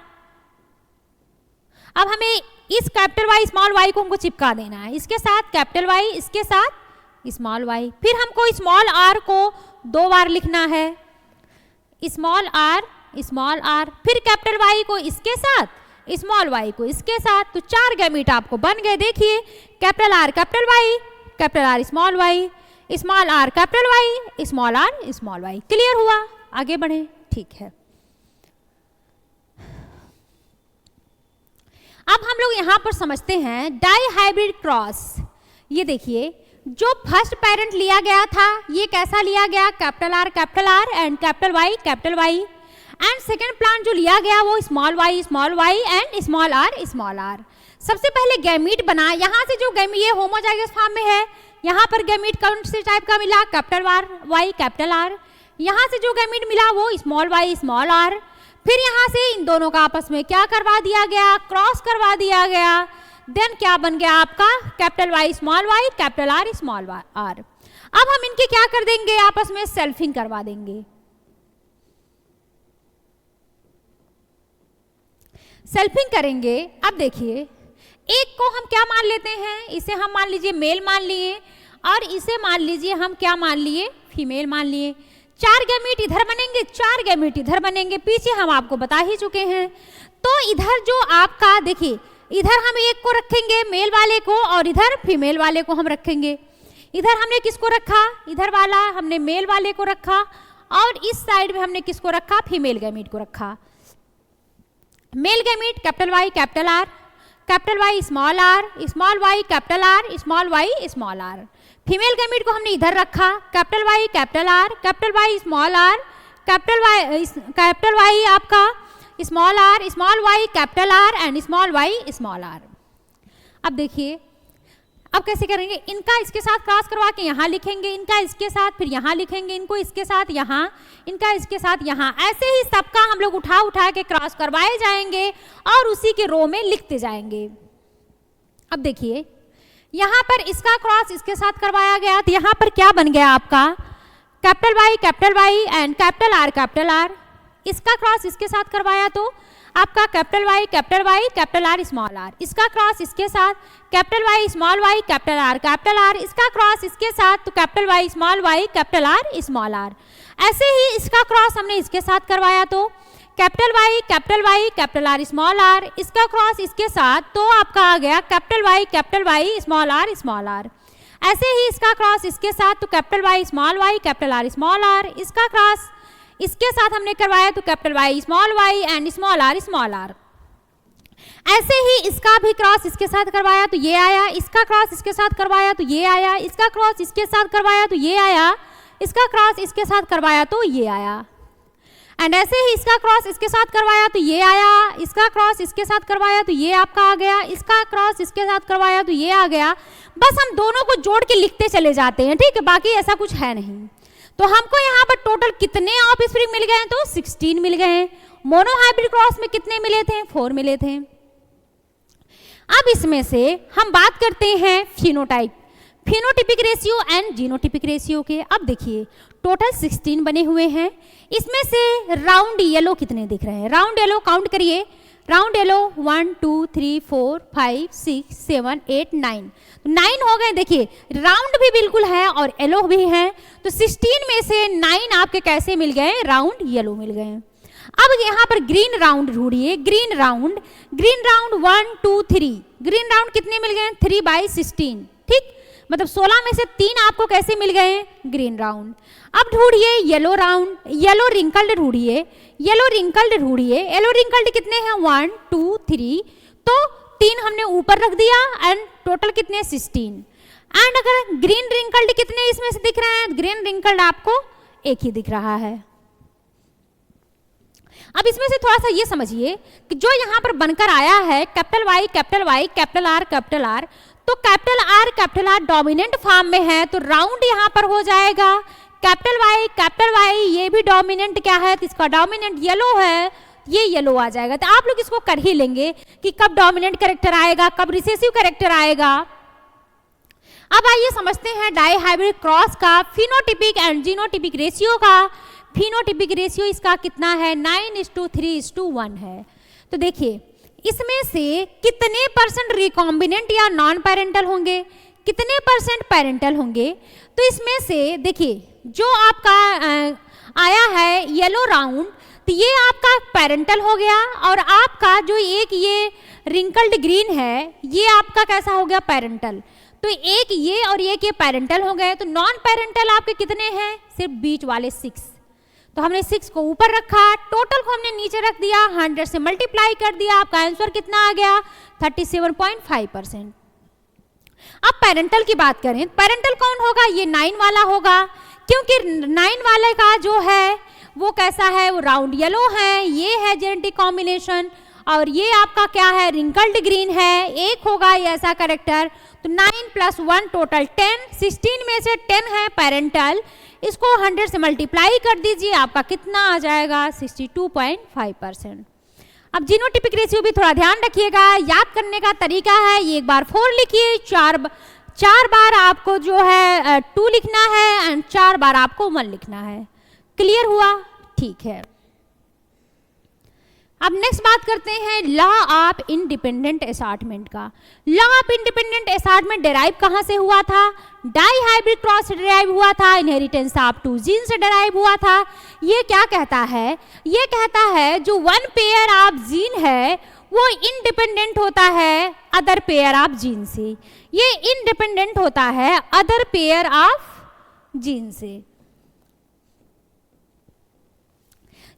अब हमें इस कैपिटल वाई स्मॉल वाई को हमको चिपका देना है, इसके साथ कैपिटल वाई, इसके साथ स्मॉल वाई। फिर हमको स्मॉल आर को 2 बार लिखना है, स्मॉल आर, फिर कैपिटल वाई को इसके साथ, स्मॉल वाई को इसके साथ, तो 4 गैमीट आपको बन गए। देखिए capital R capital Y, capital R small Y, small R capital Y, small R small Y. Clear हुआ? आगे बढ़े, ठीक है। अब हम लोग यहां पर समझते हैं डाई हाइब्रिड क्रॉस। ये देखिए जो फर्स्ट पेरेंट लिया गया था ये कैसा लिया गया, capital R and capital Y, and second plant जो लिया गया वो small Y and small R. सबसे पहले गैमीट बना, यहाँ से जो गैमीट ये होमोजाइगस फॉर्म में है, यहाँ पर गैमीट कौन से टाइप का मिला, कैपिटल वाई कैपिटल आर। यहाँ से जो गैमीट मिला वो स्मॉल वाई स्मॉल आर। फिर यहाँ से इन दोनों का आपस में क्या करवा दिया गया, क्रॉस करवा दिया गया। देन क्या बन गया आपका, capital Y capital R small R. अब हम इनके क्या कर देंगे, आपस में सेल्फिंग करवा देंगे। सेल्फिंग करेंगे। अब देखिए एक को हम क्या मान लेते हैं, इसे हम मान लीजिए मेल मान लिए और इसे मान लीजिए हम क्या मान लिए, फीमेल मान लिए। 4 गैमीट इधर बनेंगे, 4 गैमीट इधर बनेंगे, पीछे हम आपको बता ही चुके हैं। तो इधर जो आपका देखिए, इधर हम एक को रखेंगे मेल वाले को और इधर फीमेल वाले को हम रखेंगे। इधर हमने किसको रखा, इधर वाला हमने मेल वाले को रखा और इस साइड में हमने किसको रखा, फीमेल गैमीट को रखा। Male gamete capital Y small Y capital Y small R. Female gamete को हमने इधर रखा, capital Y small R, capital Y आपका small Y capital R and small Y small R. अब देखिए अब कैसे करेंगे, इनका इसके साथ क्रॉस करवा के यहाँ लिखेंगे, इनका इसके साथ, फिर यहाँ लिखेंगे, इनको इसके साथ यहाँ, इनका इसके साथ यहाँ। ऐसे ही सबका हम लोग उठा के क्रॉस करवाए जाएंगे और उसी के रो में लिखते जाएंगे। अब देखिए यहाँ पर इसका क्रॉस इसके साथ करवाया गया तो यहाँ पर क्या बन गया आपका, capital Y and capital R. इसका क्रॉस इसके साथ करवाया तो आपका capital Y capital R small R. इसका क्रॉस इसके साथ कैपिटल वाई कैपिटल आर। इसका क्रॉस इसके साथ तो capital Y capital R small R. ऐसे ही इसका क्रॉस हमने इसके साथ करवाया तो capital Y capital R small R. इसका क्रॉस इसके साथ तो आपका आ गया कैपिटल वाई स्मॉल आर। ऐसे ही इसका क्रॉस इसके साथ तो capital Y capital R small R. इसका क्रॉस इसके साथ हमने करवाया तो capital Y and small R. ऐसे ही इसका भी क्रॉस इसके साथ करवाया तो ये आया, इसका क्रॉस इसके साथ करवाया तो ये आया, इसका क्रॉस इसके साथ करवाया तो ये आया, इसका क्रॉस इसके साथ करवाया तो ये आया। एंड ऐसे ही इसका क्रॉस इसके साथ करवाया तो ये आया, इसका क्रॉस इसके साथ करवाया तो ये आपका आ गया, इसका क्रॉस इसके साथ करवाया तो ये आ गया। बस हम दोनों को जोड़ के लिखते चले जाते हैं, ठीक है, बाकी ऐसा कुछ है नहीं। तो हमको यहाँ पर टोटल कितने ऑफस्प्रिंग मिल गए, तो 16 मिल गए। मोनो हाइब्रिड क्रॉस में कितने मिले थे, 4 मिले थे। अब इसमें से हम बात करते हैं phenotypic ratio and genotypic ratio के। अब देखिए टोटल 16 बने हुए हैं, इसमें से राउंड येलो कितने दिख रहे हैं, राउंड येलो काउंट करिए, राउंड येलो 1 2 3 4 5 6 7 8 9 हो गए। देखिए राउंड भी बिल्कुल है और येलो भी है, तो 16 में से 9 आपके कैसे मिल गए, राउंड येलो मिल गए। अब यहाँ पर ग्रीन राउंड ढूंढिए, ग्रीन राउंड 1 2 3, ग्रीन राउंड कितने मिल गए, 3/16, ठीक, मतलब 16 में से 3 आपको कैसे मिल गए, ग्रीन राउंड। अब ढूंढिए येलो राउंड, येलो रिंकल्ड ढूंढिए, येलो रिंकल्ड कितने हैं, 1 2 3, तो 3 हमने ऊपर रख दिया एंड टोटल कितने 16। एंड अगर ग्रीन रिंकल्ड कितने इसमें से दिख रहे हैं, ग्रीन रिंकल्ड आपको एक ही दिख रहा है। अब इसमें से थोड़ा सा ये समझिए कि जो यहाँ पर बनकर आया है कैपिटल वाई कैपिटल आर, तो कैपिटल आर डोमिनेंट फॉर्म में है तो राउंड यहाँ पर हो जाएगा। कैपिटल वाई ये भी डोमिनेंट क्या है, तो इसका डोमिनेंट येलो है, ये येलो आ जाएगा। तो आप लोग इसको कर ही लेंगे कि कब डोमिनेंट कैरेक्टर आएगा, कब रिसेसिव कैरेक्टर आएगा। अब आइए समझते हैं डाई हाइब्रिड क्रॉस का फिनोटिपिक एंड जीनोटिपिक रेशियो का। फिनोटिपिक रेशियो इसका कितना है, 9:3:1 है। तो देखिए इसमें से कितने % रिकॉम्बिनेंट या नॉन पेरेंटल होंगे, कितने % पेरेंटल होंगे, तो इसमें से देखिए जो आपका आया है येलो राउंड, तो ये आपका पेरेंटल हो गया, और आपका जो एक ये रिंकल्ड ग्रीन है ये आपका कैसा हो गया, पेरेंटल। तो एक ये और एक ये पेरेंटल हो गए। तो नॉन पेरेंटल आपके कितने हैं, सिर्फ बीच वाले 6। तो हमने 6 को ऊपर रखा, टोटल को हमने नीचे रख दिया, 100 से मल्टीप्लाई कर दिया, आपका आंसर कितना आ गया, 37.5%। अब पेरेंटल की बात करें, पेरेंटल कौन होगा, ये 9 वाला होगा, क्योंकि 9 वाले का जो है वो कैसा है, वो राउंड येलो है, ये है जेनेटिक कॉम्बिनेशन, और ये आपका क्या है, रिंकल्ड ग्रीन है, एक होगा ये ऐसा कैरेक्टर। तो 9 + 1 टोटल 10, 16 में से 10 है पेरेंटल, इसको 100 से मल्टीप्लाई कर दीजिए, आपका कितना आ जाएगा, 62.5%। अब जीनोटिपिक रेशियो भी थोड़ा ध्यान रखिएगा, याद करने का तरीका है, ये एक बार 4 लिखिए, 4 बार आपको जो है 2 लिखना है, एंड 4 बार आपको 1 लिखना है। क्लियर हुआ, ठीक है। अब नेक्स्ट बात करते हैं लॉ ऑफ इंडिपेंडेंट असॉर्टमेंट का। Law of independent assortment derive कहाँ से हुआ था, डाई हाइब्रिड क्रॉस से डेराइव हुआ था, इनहेरिटेंस ऑफ 2 जीन से डेराइव हुआ था। ये क्या कहता है, ये कहता है जो 1 पेयर ऑफ जीन है वो इंडिपेंडेंट होता है अदर पेयर ऑफ जीन से, ये इंडिपेंडेंट होता है अदर पेयर ऑफ जीन से।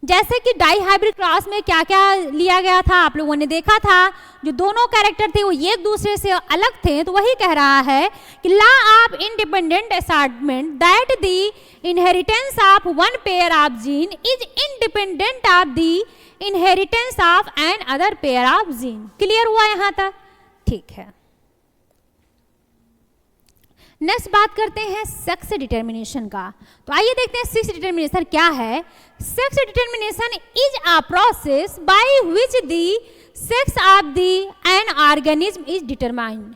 जैसे कि डाई हाइब्रिड क्रॉस में क्या क्या लिया गया था, आप लोगों ने देखा था, जो दोनों कैरेक्टर थे वो एक दूसरे से अलग थे, तो वही कह रहा है कि law of independent assortment that the inheritance of 1 pair of gene is independent of the inheritance of another pair of gene. Clear हुआ यहाँ तक, ठीक है। नेक्स्ट बात करते हैं सेक्स डिटर्मिनेशन का। तो आइए देखते हैं सेक्स डिटर्मिनेशन क्या है। Sex determination is a process by which the sex of the an organism is determined.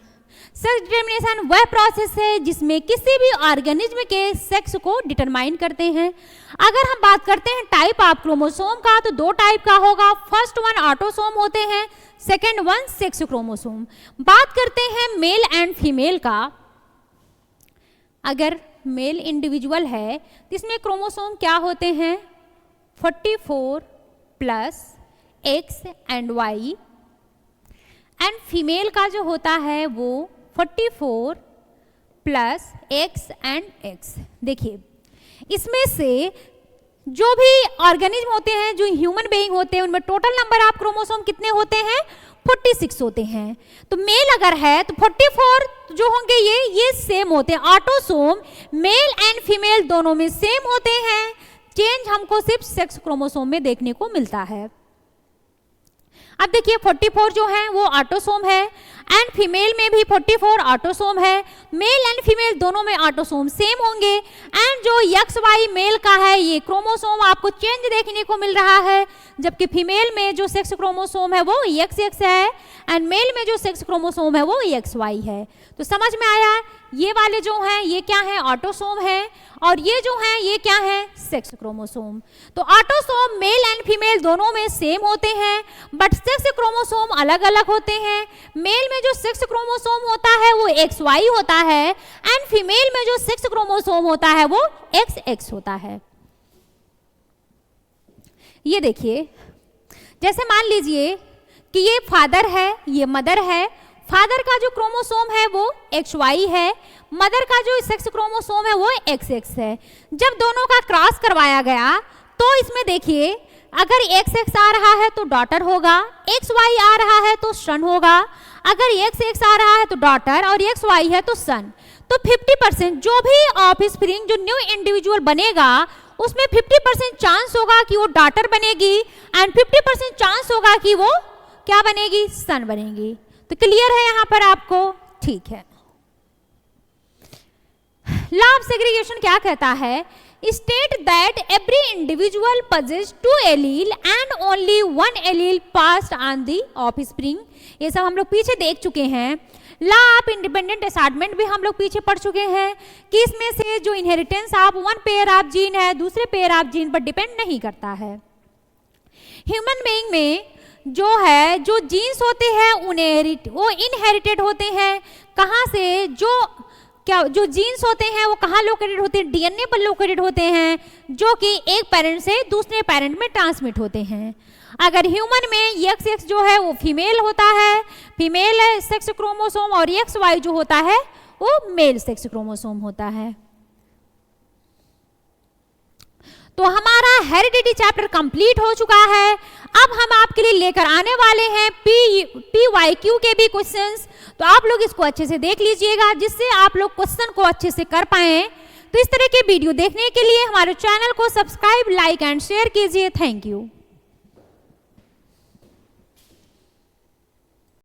Sex determination वह प्रोसेस है जिसमें किसी भी ऑर्गेनिज्म के सेक्स को डिटरमाइन करते हैं। अगर हम बात करते हैं टाइप ऑफ क्रोमोसोम का, तो 2 टाइप का होगा, फर्स्ट वन ऑटोसोम होते हैं, सेकेंड वन सेक्स क्रोमोसोम। बात करते हैं मेल एंड फीमेल का, अगर मेल इंडिविजुअल है तो इसमें क्रोमोसोम क्या होते हैं, 44 + X and Y, and female का जो होता है वो 44 + X एंड X। देखिए इसमें से जो भी ऑर्गेनिज्म होते हैं, जो ह्यूमन बीइंग होते हैं, उनमें टोटल नंबर ऑफ क्रोमोसोम कितने होते हैं, 46 होते हैं। तो मेल अगर है तो 44 जो होंगे ये सेम होते हैं, ऑटोसोम मेल एंड फीमेल दोनों में सेम होते हैं, चेंज हमको सिर्फ सेक्स क्रोमोसोम में देखने को मिलता है। अब देखिए 44 जो है वो ऑटोसोम है, एंड फीमेल में भी 44 ऑटोसोम है, मेल एंड फीमेल दोनों में ऑटोसोम सेम होंगे, एंड जो XY मेल का है ये क्रोमोसोम आपको चेंज देखने को मिल रहा है, जबकि फीमेल में जो सेक्स क्रोमोसोम है वो XX है, एंड मेल में जो सेक्स क्रोमोसोम है वो XY है। तो समझ में आया, ये वाले जो हैं ये क्या है, ऑटोसोम है, और ये जो हैं ये क्या है, सेक्स क्रोमोसोम। तो ऑटोसोम मेल एंड फीमेल दोनों में सेम होते हैं, बट सेक्स क्रोमोसोम अलग अलग होते हैं। मेल में जो सेक्स क्रोमोसोम होता है वो XY होता है, एंड फीमेल में जो सेक्स क्रोमोसोम होता है वो XX होता है। ये देखिए, जैसे मान लीजिए कि ये फादर है, ये मदर है, फादर का जो क्रोमोसोम है वो XY है, मदर का जो सेक्स क्रोमोसोम है वो XX है। जब दोनों का क्रॉस करवाया गया तो इसमें देखिए अगर XX आ रहा है तो डॉटर होगा, XY आ रहा है तो सन होगा, अगर XX आ रहा है तो डॉटर और XY है तो सन। तो 50% जो भी ऑफस्प्रिंग जो न्यू इंडिविजुअल बनेगा उसमें 50% चांस होगा कि वो डॉटर बनेगी, एंड 50% चांस होगा कि वो क्या बनेगी, सन बनेगी। तो क्लियर है यहाँ पर आपको, ठीक है। लॉ ऑफ सेग्रीगेशन क्या कहता है, state that every individual possess 2 allele and only 1 allele passed on the offspring. ये सब हम लोग पीछे देख चुके हैं। लॉ ऑफ इंडिपेंडेंट असॉर्टमेंट भी हम लोग पीछे पढ़ चुके हैं कि इसमें से जो inheritance of 1 pair of gene है दूसरे पेयर ऑफ जीन पर डिपेंड नहीं करता है। ह्यूमन बीइंग में जो है जो जीन्स होते हैं वो इनहेरिटेड होते हैं, कहाँ से, जो क्या जो जीन्स होते हैं वो कहाँ लोकेटेड होते हैं, डीएनए पर लोकेटेड होते हैं, जो कि एक पेरेंट से दूसरे पेरेंट में ट्रांसमिट होते हैं। अगर ह्यूमन में XX जो है वो फीमेल होता है, फीमेल सेक्स क्रोमोसोम, और XY जो होता है वो मेल सेक्स क्रोमोसोम होता है। तो हमारा हेरिडिटी चैप्टर कंप्लीट हो चुका है। अब हम आपके लिए लेकर आने वाले हैं PYQ के भी क्वेश्चंस, तो आप लोग इसको अच्छे से देख लीजिएगा जिससे आप लोग क्वेश्चन को अच्छे से कर पाएं। तो इस तरह के वीडियो देखने के लिए हमारे चैनल को सब्सक्राइब, लाइक एंड शेयर कीजिए। Thank you.